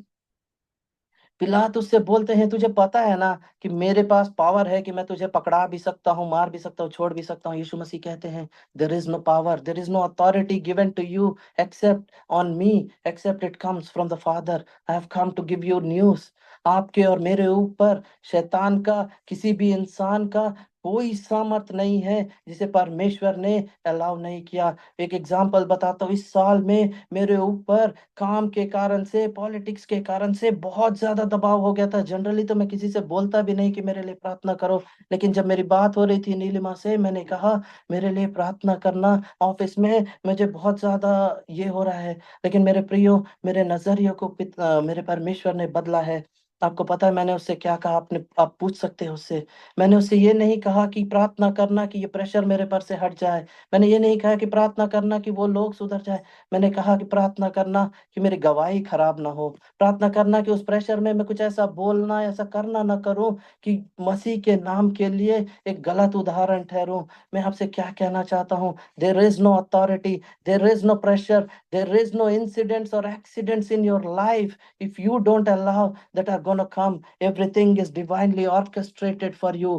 पिलातुस उससे बोलते हैं, तुझे पता है ना कि मेरे पास पावर है कि मैं तुझे पकड़ा भी सकता हूँ, मार भी सकता हूँ, छोड़ भी सकता हूँ। यीशु मसीह कहते हैं, there is no power, there is no authority given to you except on me, except it comes from the father. I have come to give you news. आपके और मेरे ऊपर शैतान का, किसी भी इंसान का कोई सामर्थ नहीं है जिसे परमेश्वर ने अलाउ नहीं किया। एक एग्जाम्पल बताता हूँ, इस साल में मेरे ऊपर काम के कारण से, पॉलिटिक्स के कारण से बहुत ज्यादा दबाव हो गया था। जनरली तो मैं किसी से बोलता भी नहीं कि मेरे लिए प्रार्थना करो, लेकिन जब मेरी बात हो रही थी नीलिमा से, मैंने कहा मेरे लिए प्रार्थना करना, ऑफिस में मुझे बहुत ज्यादा ये हो रहा है। लेकिन मेरे प्रियो, मेरे नजरिए को मेरे परमेश्वर ने बदला है। आपको पता है मैंने उससे क्या कहा? आप पूछ सकते हो उससे। मैंने उससे ये नहीं कहा कि प्रार्थना करना कि ये प्रेशर मेरे पर से हट जाए। मैंने ये नहीं कहा कि प्रार्थना करना कि वो लोग सुधर जाए। मैंने कहा कि प्रार्थना करना कि मेरी गवाही खराब ना हो। प्रार्थना करना कि उस प्रेशर में मैं कुछ ऐसा बोलना, ऐसा करना ना करूं कि मसीह के नाम के लिए एक गलत उदाहरण ठहरूं। मैं आपसे क्या कहना चाहता हूं? There is no authority, there is no pressure, there is no incidents और accidents in your life if you don't allow that are gonna come. Everything is divinely orchestrated for you.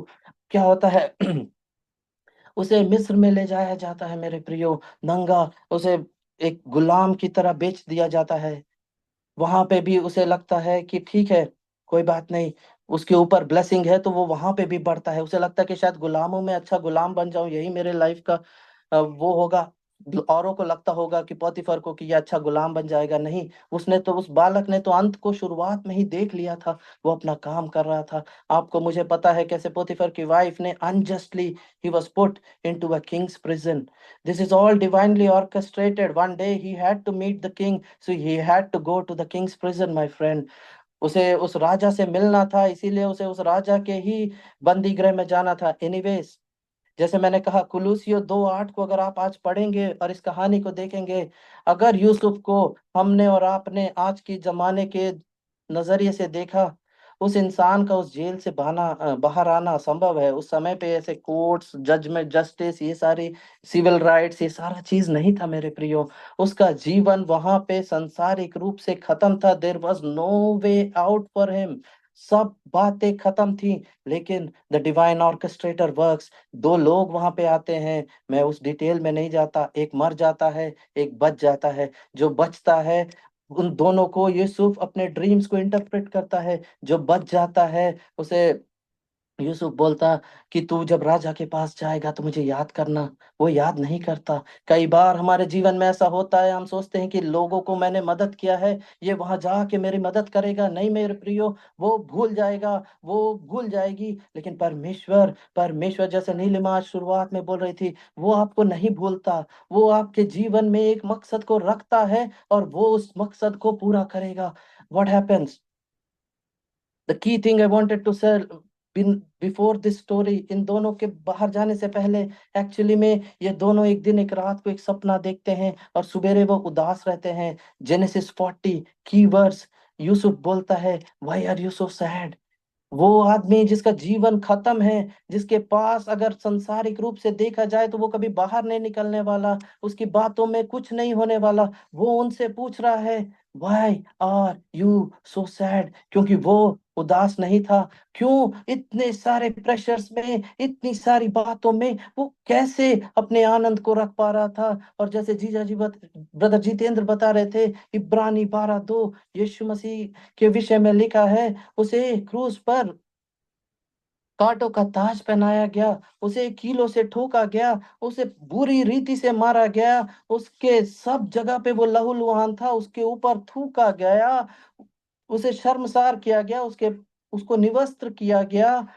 क्या होता है? उसे मिस्र में ले जाया जाता है मेरे प्रियो, नंगा। उसे एक गुलाम की तरह बेच दिया जाता है। वहां पे भी उसे लगता है कि ठीक है, कोई बात नहीं, उसके ऊपर ब्लेसिंग है तो वो वहां पे भी बढ़ता है। उसे लगता है कि शायद गुलामों में अच्छा गुलाम बन जाऊं, यही मेरे लाइफ का वो होगा। औरों को लगता होगा कि पोतीफर को कि ये अच्छा गुलाम बन जाएगा। नहीं, उसने तो, उस बालक ने तो अंत को शुरुआत में ही देख लिया था। वो अपना काम कर रहा था। आपको मुझे पता है कैसे पोतीफर की वाइफ ने unjustly, he was put into a Kings prison. This is all divinely orchestrated. One day he had to meet the king, so he had to go to the king's prison, my friend. उसे उस राजा से मिलना था, इसीलिए उसे उस राजा के ही बंदी गृह में जाना था। एनीवेज, जैसे मैंने कहा, कुलूसियो 2:8 को अगर आप आज पढ़ेंगे और इस कहानी को देखेंगे, अगर यूसुफ को हमने और आपने आज के जमाने के नजरिए से देखा, उस इंसान का उस जेल से बाहर आना संभव है। उस समय पे ऐसे कोर्ट्स, जजमेंट, जस्टिस, ये सारी सिविल राइट्स, ये सारा चीज नहीं था मेरे प्रियो। उसका जीवन वहां पे सांसारिक रूप से खत्म था। There was no way out for him. सब बातें खत्म थी। लेकिन द डिवाइन ऑर्केस्ट्रेटर वर्क्स। दो लोग वहां पे आते हैं, मैं उस डिटेल में नहीं जाता। एक मर जाता है, एक बच जाता है। जो बचता है, उन दोनों को यूसुफ अपने ड्रीम्स को इंटरप्रेट करता है। जो बच जाता है, उसे यूसुफ बोलता कि तू जब राजा के पास जाएगा तो मुझे याद करना। वो याद नहीं करता। कई बार हमारे जीवन में ऐसा होता है, हम सोचते हैं कि लोगों को मैंने मदद किया है, ये वहां जाके मेरी मदद करेगा। नहीं मेरे प्रियो, वो भूल जाएगा, वो भूल जाएगी। लेकिन परमेश्वर, परमेश्वर जैसे नीलिमा आज शुरुआत में बोल रही थी, वो आपको नहीं भूलता। वो आपके जीवन में एक मकसद को रखता है और वो उस मकसद को पूरा करेगा। What happens, the key thing I wanted to say before this story, इन दोनों के बाहर जाने से पहले, एक्चुअली में ये दोनों एक दिन, एक रात को एक सपना देखते हैं और सवेरे वो उदास रहते हैं। जेनेसिस 40 की वर्स, यूसुफ बोलता है, why are you so sad? वो आदमी जिसका जीवन खत्म है, जिसके पास अगर संसारिक रूप से देखा जाए तो वो कभी बाहर नहीं निकलने वाला, उसकी बातों में कुछ नहीं होने वाला, वो उनसे पूछ रहा है, why are you so sad? क्योंकि वो उदास नहीं था। क्यों? इतने सारे प्रेशर्स में, इतनी सारी बातों में वो कैसे अपने आनंद को रख पा रहा था? और जैसे जीजा जी ब्रदर जितेंद्र बता रहे थे, इब्रानी 12:2, यीशु मसीह के विषय में लिखा है, उसे क्रूस पर कांटों का ताज पहनाया गया, उसे कीलों से ठोका गया, उसे बुरी रीति से मारा गया, उसके सब जगह पे वो लहूलुहान था, उसके ऊपर थूका गया, उसे शर्मसार किया गया, उसके उसको निवस्त्र किया गया।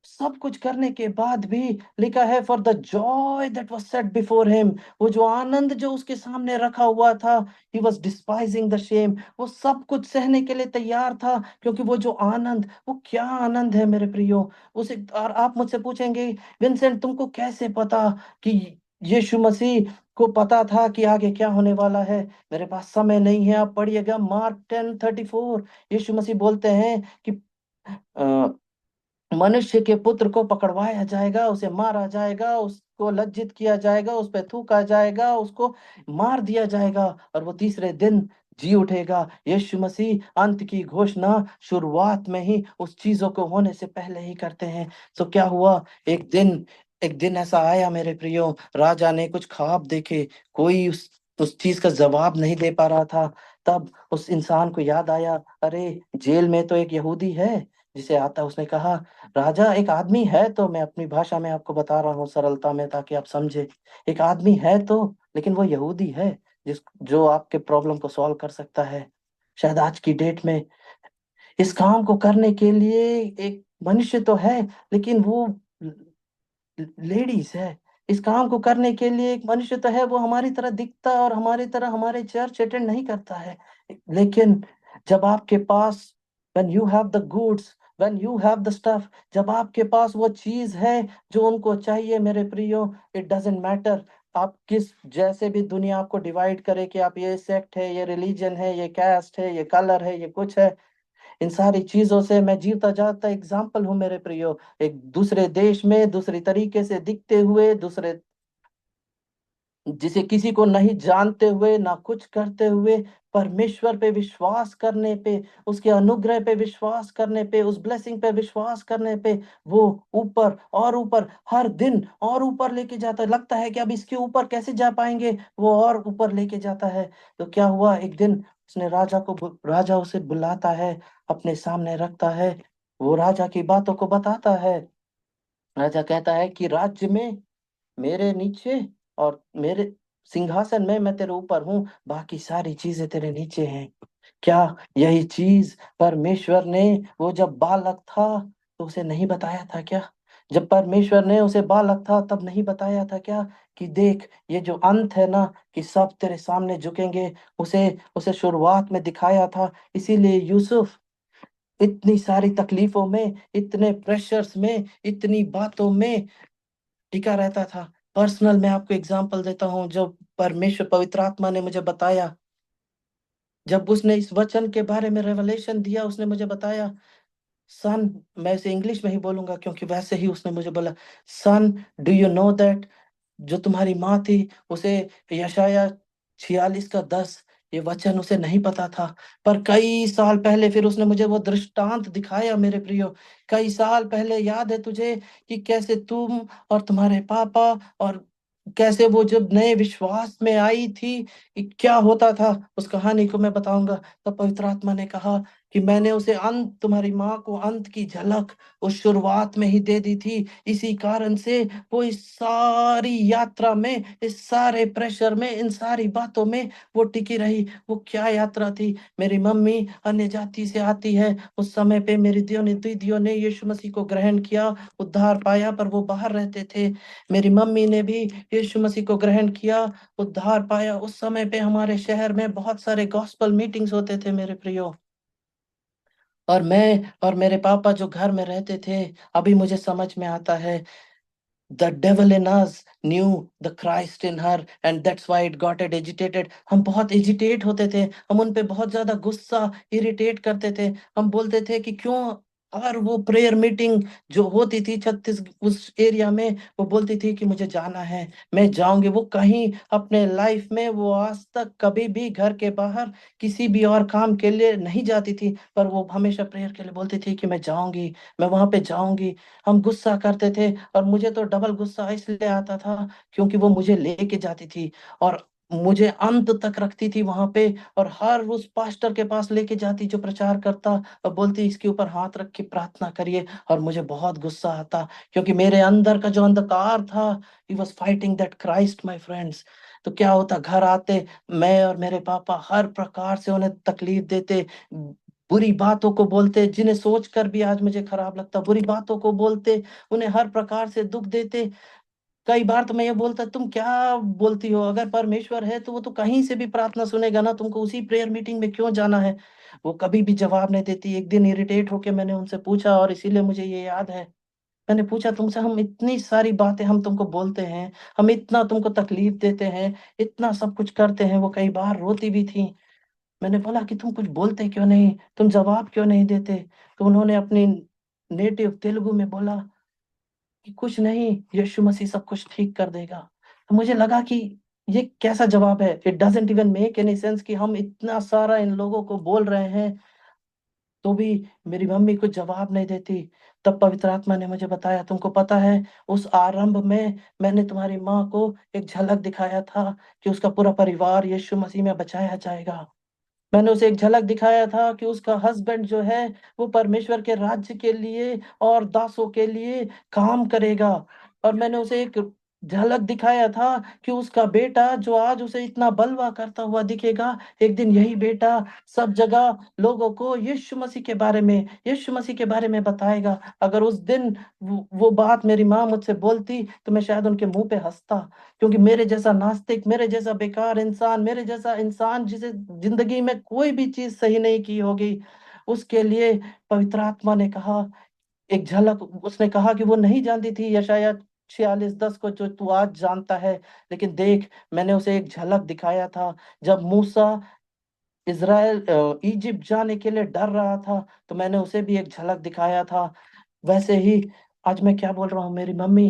सब कुछ करने के बाद भी लिखा है, for the Joy that was set before him, वो जो आनंद जो उसके सामने रखा हुआ था, ही वाज डिस्पाइजिंग द शेम। वो सब कुछ सहने के लिए तैयार था, क्योंकि वो जो आनंद, वो क्या आनंद है मेरे प्रियो। उसे, और आप मुझसे पूछेंगे, विंसेंट तुमको कैसे पता कि यीशु मसीह को पता था कि आगे क्या होने वाला है? मेरे पास समय नहीं है, आप पढ़िएगा मार्क 10:34। यीशु मसीह बोलते हैं कि मनुष्य के पुत्र को पकड़वाया जाएगा, उसे मारा जाएगा, उसको लज्जित किया जाएगा, उस पे थूका जाएगा, उसको मार दिया जाएगा, और वो तीसरे दिन जी उठेगा। यीशु मसीह अंत की घोषणा शुरुआत में ही उस चीजों को होने से पहले ही करते हैं। तो क्या हुआ, एक दिन ऐसा आया मेरे प्रियो, राजा ने कुछ ख्वाब देखे, कोई उस चीज का जवाब नहीं दे पा रहा था। तब उस इंसान को याद आया, अरे जेल में तो एक यहूदी है जिसे आता। उसने कहा, राजा एक आदमी है, तो मैं अपनी भाषा में आपको बता रहा हूँ सरलता में ताकि आप समझे। एक आदमी है तो, लेकिन वो यहूदी है जिस जो आपके प्रॉब्लम को सॉल्व कर सकता है। शायद आज की डेट में इस काम को करने के लिए एक मनुष्य तो है, लेकिन वो लेडीज है। इस काम को करने के लिए एक मनुष्य तो है, वो हमारी तरह दिखता और हमारी तरह हमारे चर्च अटेंड नहीं करता है। लेकिन जब आपके पास, when you have the goods, when you have the stuff, जब आपके पास वो चीज है जो उनको चाहिए मेरे प्रियो, इट डजेंट मैटर आप किस जैसे भी दुनिया आपको डिवाइड करे कि आप ये सेक्ट है, ये रिलीजन है, ये कैस्ट है, ये कलर है, ये कुछ है, इन सारी चीजों से मैं जीता जाता एग्जाम्पल हूँ मेरे प्रियो। एक दूसरे देश में दूसरी तरीके से दिखते हुए, दूसरे जिसे किसी को नहीं जानते हुए, ना कुछ करते हुए, परमेश्वर पे विश्वास करने पे, उसके अनुग्रह पे विश्वास करने पे, उस ब्लेसिंग पे विश्वास करने पे, वो ऊपर और ऊपर हर दिन और ऊपर लेके जाता है। लगता है कि अब इसके ऊपर कैसे जा पाएंगे, वो और ऊपर लेके जाता है। तो क्या हुआ, एक दिन उसने राजा उसे बुलाता है, अपने सामने रखता है, वो राजा की बातों को बताता है। राजा कहता है कि राज्य में मेरे नीचे और मेरे सिंहासन में मैं तेरे ऊपर हूँ, बाकी सारी चीजें तेरे नीचे हैं। क्या यही चीज परमेश्वर ने, वो जब बालक था तो उसे नहीं बताया था क्या? जब परमेश्वर ने उसे बालक था तब नहीं बताया था क्या कि देख ये जो अंत है ना, कि सब तेरे सामने झुकेंगे, उसे उसे शुरुआत में दिखाया था। इसीलिए यूसुफ इतनी सारी तकलीफों में, इतने प्रेशर्स में, इतनी बातों में टिका रहता था। पर्सनल मैं आपको एग्जांपल देता हूँ, जब परमेश्वर पवित्र आत्मा ने मुझे बताया, जब उसने इस वचन के बारे में रेवलेशन दिया, उसने मुझे बताया, सन, मैं इसे इंग्लिश में ही बोलूंगा क्योंकि वैसे ही उसने मुझे बोला, सन, डू यू नो दैट जो तुम्हारी माँ थी उसे यशाया 46 का 10, ये वचन उसे नहीं पता था। पर कई साल पहले फिर उसने मुझे वो दृष्टांत दिखाया मेरे प्रियो। कई साल पहले याद है तुझे कि कैसे तुम और तुम्हारे पापा, और कैसे वो जब नए विश्वास में आई थी कि क्या होता था, उस कहानी को मैं बताऊंगा। तब पवित्र आत्मा ने कहा कि मैंने उसे अंत, तुम्हारी माँ को अंत की झलक उस शुरुआत में ही दे दी थी। इसी कारण से वो इस सारी यात्रा में, इस सारे प्रेशर में, इन सारी बातों में वो टिकी रही। वो क्या यात्रा थी, मेरी मम्मी अन्य जाति से आती है, उस समय पे मेरी दीदियों ने यीशु मसीह को ग्रहण किया, उद्धार पाया, पर वो बाहर रहते थे। मेरी मम्मी ने भी यीशु मसीह को ग्रहण किया, उद्धार पाया। उस समय पे हमारे शहर में बहुत सारे गॉस्पल मीटिंग्स होते थे मेरे प्रियो। और मैं और मेरे पापा जो घर में रहते थे, अभी मुझे समझ में आता है, the devil in us knew the Christ in her and that's why it got it agitated। हम बहुत एजिटेट होते थे, हम उन पे बहुत ज्यादा गुस्सा, इरिटेट करते थे। हम बोलते थे कि क्यों, और वो प्रेयर मीटिंग जो होती थी छत्तीस उस एरिया में, वो बोलती थी कि मुझे जाना है, मैं जाऊंगी। वो कहीं अपने लाइफ में वो आज तक कभी भी घर के बाहर किसी भी और काम के लिए नहीं जाती थी, पर वो हमेशा प्रेयर के लिए बोलती थी कि मैं जाऊंगी, मैं वहां पे जाऊंगी। हम गुस्सा करते थे, और मुझे तो डबल गुस्सा इसलिए आता था क्योंकि वो मुझे लेके जाती थी और मुझे अंत तक रखती थी वहां पे, और हर उस पास्टर के पास लेके जाती जो प्रचार करता, और बोलती इसके ऊपर हाथ रख के प्रार्थना करिए। और मुझे बहुत गुस्सा आता क्योंकि मेरे अंदर का जो अंधकार था, he was fighting that Christ my friends. तो क्या होता, घर आते मैं और मेरे पापा हर प्रकार से उन्हें तकलीफ देते, बुरी बातों को बोलते, जिन्हें सोचकर भी आज मुझे खराब लगता, बुरी बातों को बोलते, उन्हें हर प्रकार से दुख देते। कई बार तो मैं ये बोलता, तुम क्या बोलती हो, अगर परमेश्वर है तो वो तो कहीं से भी प्रार्थना सुनेगा ना, तुमको उसी प्रेयर मीटिंग में क्यों जाना है? वो कभी भी जवाब नहीं देती। एक दिन इरिटेट होके मैंने उनसे पूछा, और इसीलिए मुझे ये याद है, मैंने पूछा तुमसे, हम इतनी सारी बातें हम तुमको बोलते हैं, हम इतना तुमको तकलीफ देते हैं, इतना सब कुछ करते हैं। वो कई बार रोती भी थी। मैंने बोला कि तुम कुछ बोलते क्यों नहीं, तुम जवाब क्यों नहीं देते? तो उन्होंने अपनी नेटिव तेलुगु में बोला कि कुछ नहीं, यीशु मसीह सब कुछ ठीक कर देगा। तो मुझे लगा कि ये कैसा जवाब है? It doesn't even make any sense कि हम इतना सारा इन लोगों को बोल रहे हैं तो भी मेरी मम्मी कुछ जवाब नहीं देती। तब पवित्र आत्मा ने मुझे बताया, तुमको पता है, उस आरंभ में मैंने तुम्हारी माँ को एक झलक दिखाया था कि उसका पूरा परिवार यीशु मसीह में बचाया जाएगा। मैंने उसे एक झलक दिखाया था कि उसका हस्बैंड जो है वो परमेश्वर के राज्य के लिए और दासों के लिए काम करेगा। और मैंने उसे एक झलक दिखाया था कि उसका बेटा जो आज उसे इतना बलवा करता हुआ दिखेगा, एक दिन यही बेटा सब जगह लोगों को यीशु मसीह के बारे में, यीशु मसीह के बारे में बताएगा। अगर उस दिन वो बात मेरी माँ मुझसे बोलती तो मैं शायद उनके मुंह पे हंसता, क्योंकि मेरे जैसा नास्तिक, मेरे जैसा बेकार इंसान, मेरे जैसा इंसान जिसे जिंदगी में कोई भी चीज सही नहीं की होगी, उसके लिए पवित्र आत्मा ने कहा, एक झलक, उसने कहा कि वो नहीं जानती थी यशायाह 46:10 को जो तू आज जानता है, लेकिन देख, मैंने उसे एक झलक दिखाया था जब मूसा इज़राइल इजिप्ट जाने के लिए डर रहा था, तो मैंने उसे भी एक झलक दिखाया था। वैसे ही आज मैं क्या बोल रहा हूँ, मेरी मम्मी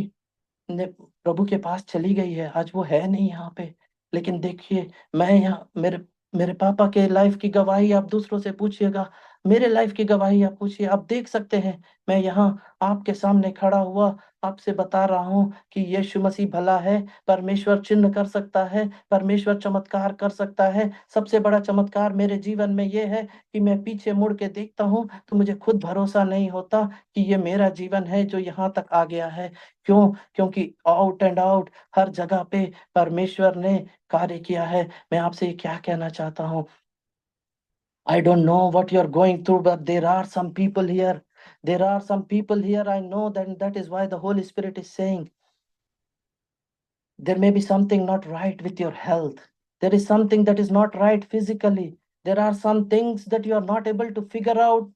ने प्रभु के पास चली गई है, आज वो है नहीं यहाँ पे। लेकिन देखिए, मैं यहाँ, मेरे मेरे पापा के लाइफ की गवाही आप दूसरों से पूछिएगा, मेरे लाइफ की गवाही आप पूछिए, आप देख सकते हैं। मैं यहाँ आपके सामने खड़ा हुआ आपसे बता रहा हूँ कि यीशु मसीह भला है, परमेश्वर चिन्ह कर सकता है, परमेश्वर चमत्कार कर सकता है। सबसे बड़ा चमत्कार मेरे जीवन में ये है कि मैं पीछे मुड़ के देखता हूँ तो मुझे खुद भरोसा नहीं होता कि ये मेरा जीवन है जो यहाँ तक आ गया है। क्यों? क्योंकि आउट एंड आउट हर जगह पे परमेश्वर ने कार्य किया है। मैं आपसे ये क्या कहना चाहता हूँ, I don't know what you're going through, but there are some people here. There are some people here. I know that is why the Holy Spirit is saying there may be something not right with your health. There is something that is not right physically. There are some things that you are not able to figure out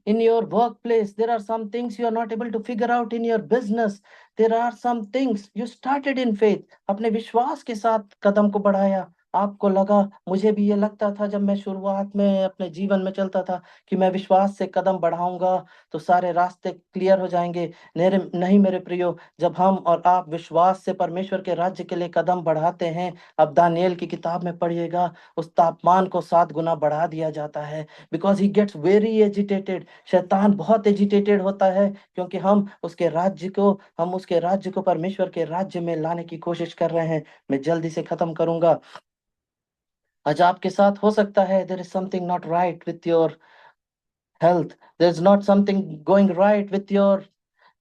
in your workplace. There are some things you are not able to figure out in your business. There are some things you started in faith, अपने विश्वास के साथ कदम को बढ़ाया। आपको लगा, मुझे भी ये लगता था जब मैं शुरुआत में अपने जीवन में चलता था कि मैं विश्वास से कदम बढ़ाऊंगा तो सारे रास्ते क्लियर हो जाएंगे। मेरे नहीं मेरे प्रियो, जब हम और आप विश्वास से परमेश्वर के राज्य के लिए कदम बढ़ाते हैं, अब दानियेल की किताब में पढ़िएगा, उस तापमान को 7 गुना बढ़ा दिया जाता है। Because he gets very agitated, शैतान बहुत एजिटेटेड होता है, क्योंकि हम उसके राज्य को परमेश्वर के राज्य में लाने की कोशिश कर रहे हैं। मैं जल्दी से खत्म करूंगा। आज आपके साथ हो सकता है there is something not right with your health, there is not something going right with your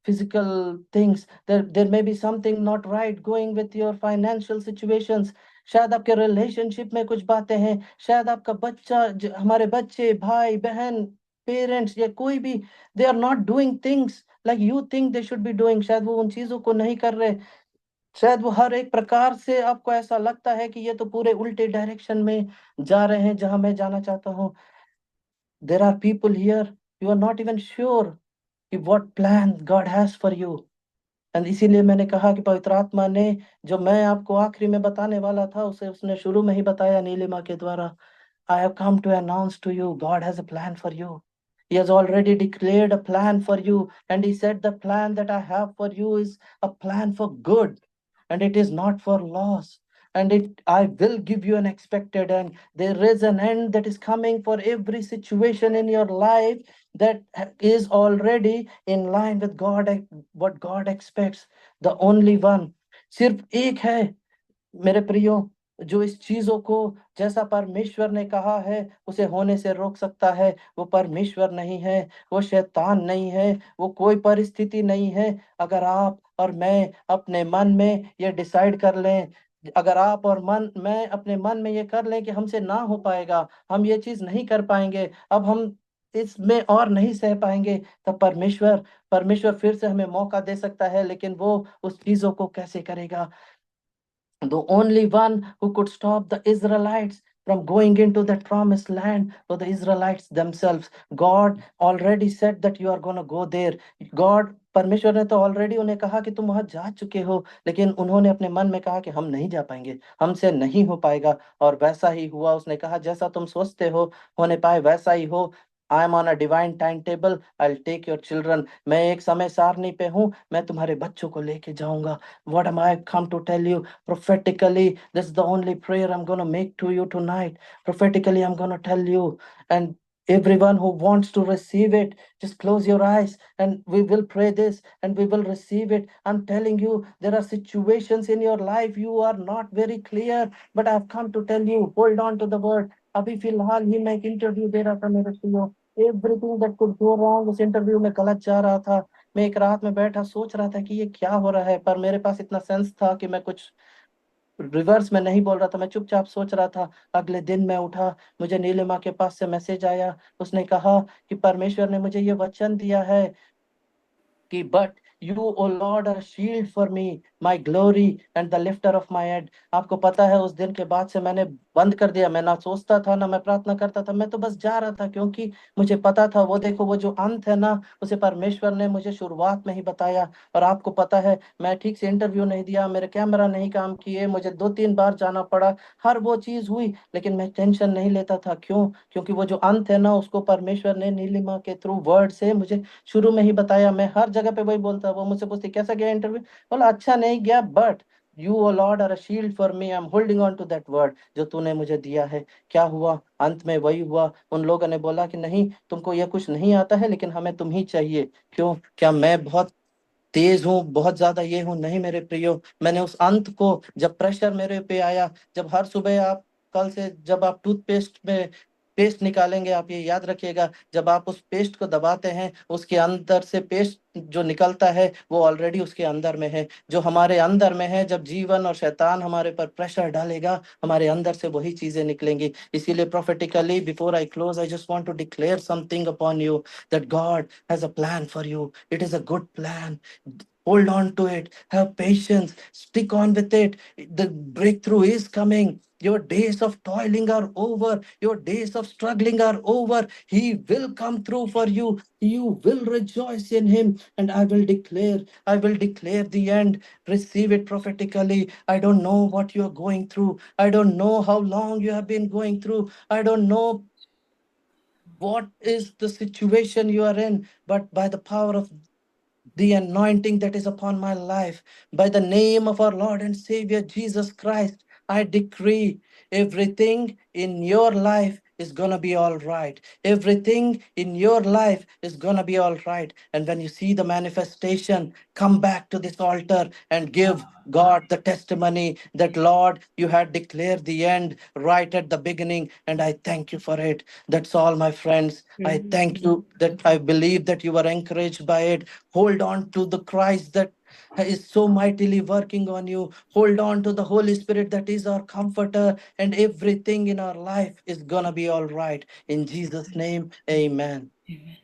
physical things, there may be something not right going with your financial situations। शायद आपके रिलेशनशिप में कुछ बातें हैं, शायद आपका बच्चा हमारे बच्चे, भाई बहन, पेरेंट्स या कोई भी, they are not doing things like you think they should be doing. शायद वो उन चीजों को नहीं कर रहे, शायद वो हर एक प्रकार से आपको ऐसा लगता है कि ये तो पूरे उल्टे डायरेक्शन में जा रहे हैं जहां मैं जाना चाहता हूँ। There are people here, you are not even sure कि what plan God has for you. And इसीलिए मैंने कहा कि पवित्र आत्मा ने जो मैं आपको आखिरी में बताने वाला था उसे उसने शुरू में ही बताया नीलिमा के द्वारा। I have come to announce to you, God has a plan for you. He has already declared a plan for you, and He said, the plan that I have for you is a plan for good, and it is not for loss. And I will give you an expected end. There is an end that is coming for every situation in your life that is already in line with God, what God expects. The only one, सिर्फ एक है मेरे प्रियो, जो इस चीजों को जैसा परमेश्वर ने कहा है उसे होने से रोक सकता है, वो परमेश्वर नहीं है, वो शैतान नहीं है, वो कोई परिस्थिति नहीं है। अगर आप और मैं अपने मन में ये डिसाइड कर लें, अगर आप और मन मैं अपने मन में ये कर लें कि हमसे ना हो पाएगा, हम ये चीज नहीं कर पाएंगे, अब हम इसमें और नहीं सह पाएंगे, तब परमेश्वर परमेश्वर फिर से हमें मौका दे सकता है। लेकिन वो उस चीजों को कैसे करेगा? The only one who could stop the Israelites from going into the promised land were the Israelites themselves. God already said that you are going to go there. God, परमेश्वर ने तो ऑलरेडी उन्हें कहा कि तुम वहां जा चुके हो, लेकिन उन्होंने अपने मन में कहा कि हम नहीं जा पाएंगे, हमसे नहीं हो पाएगा। और वैसा ही हुआ, उसने कहा जैसा तुम सोचते हो होने पाए वैसा ही हो। I am on a divine timetable, I take your children. मैं एक समय सारणी पे हूँ, मैं तुम्हारे बच्चों को लेके जाऊंगा। What am I come to tell you prophetically? This is the only prayer I'm going to make to you tonight. Prophetically, I'm going to tell you. And everyone who wants to receive it, just close your eyes and we will pray this and we will receive it. I'm telling you, there are situations in your life you are not very clear, but I've come to tell you, hold on to the word. अभी फिलहाल ही मैं एक interview दे रहा था मेरे प्रियो। Everything that could go wrong उस interview में गलत जा रहा था। मैं एक रात में बैठा सोच रहा था कि ये क्या हो रहा है, पर मेरे पास इतना सेंस था कि मैं कुछ रिवर्स में नहीं बोल रहा था, मैं चुपचाप सोच रहा था। अगले दिन मैं उठा, मुझे नीलिमा के पास से मैसेज आया। उसने कहा कि परमेश्वर ने मुझे ये वचन दिया है कि but you O lord are shield for me, my glory and the lifter of my head. आपको पता है उस दिन के बाद से मैंने बंद कर दिया। मैं ना सोचता था ना मैं प्रार्थना करता था, मैं तो बस जा रहा था, क्योंकि मुझे पता था वो देखो वो जो अंत है ना, उसे परमेश्वर ने मुझे शुरुआत में ही बताया। और आपको पता है मैं ठीक से इंटरव्यू नहीं दिया, मेरे कैमरा नहीं काम किए, मुझे 2-3 बार जाना पड़ा, हर वो चीज हुई, लेकिन मैं टेंशन नहीं लेता था। क्यों? क्योंकि वो जो अंत है ना, उसको परमेश्वर ने नीलिमा के थ्रू वर्ड से मुझे शुरू में ही बताया। मैं हर जगह पे वही बोलता, वो मुझसे पूछती कैसा गया इंटरव्यू, बोला अच्छा नहीं गया, but you O lord are a shield for me, I am holding on to that word जो तूने मुझे दिया है। क्या हुआ? अंत में वही हुआ। उन लोगों ने बोला कि नहीं तुमको ये कुछ नहीं आता है, लेकिन हमें तुम ही चाहिए। क्यों? क्या मैं बहुत तेज हूँ, बहुत ज्यादा ये हूँ? नहीं मेरे प्रियो, मैंने उस अंत को, जब प्रेशर मेरे पे आया, जब हर सुबह आप, कल से जब आप टूथपेस्ट में पेस्ट निकालेंगे, आप ये याद रखिएगा, जब आप उस पेस्ट को दबाते हैं, उसके अंदर से पेस्ट जो निकलता है वो ऑलरेडी उसके अंदर में है, जो हमारे अंदर में है। जब जीवन और शैतान हमारे पर प्रेशर डालेगा, हमारे अंदर से वही चीजें निकलेंगी। इसीलिए prophetically before I close, I just want to declare something upon you, that God has a plan for you. It is a good plan. Hold on to it. Have patience. Stick on with it. The breakthrough is coming. Your days of toiling are over. Your days of struggling are over. He will come through for you. You will rejoice in Him. And I will declare the end. Receive it prophetically. I don't know what you are going through. I don't know how long you have been going through. I don't know what is the situation you are in, but by the power of the anointing that is upon my life, by the name of our Lord and Savior Jesus Christ, I decree everything in your life is gonna be all right. Everything in your life is gonna be all right. And when you see the manifestation, come back to this altar and give God the testimony that, Lord, you had declared the end right at the beginning, and I thank you for it. That's all, my friends. I Amen. thank you that I believe that you were encouraged by it. Hold on to the Christ that is so mightily working on you. Hold on to the Holy Spirit that is our comforter, and everything in our life is gonna be all right. In Jesus' name, amen. Amen.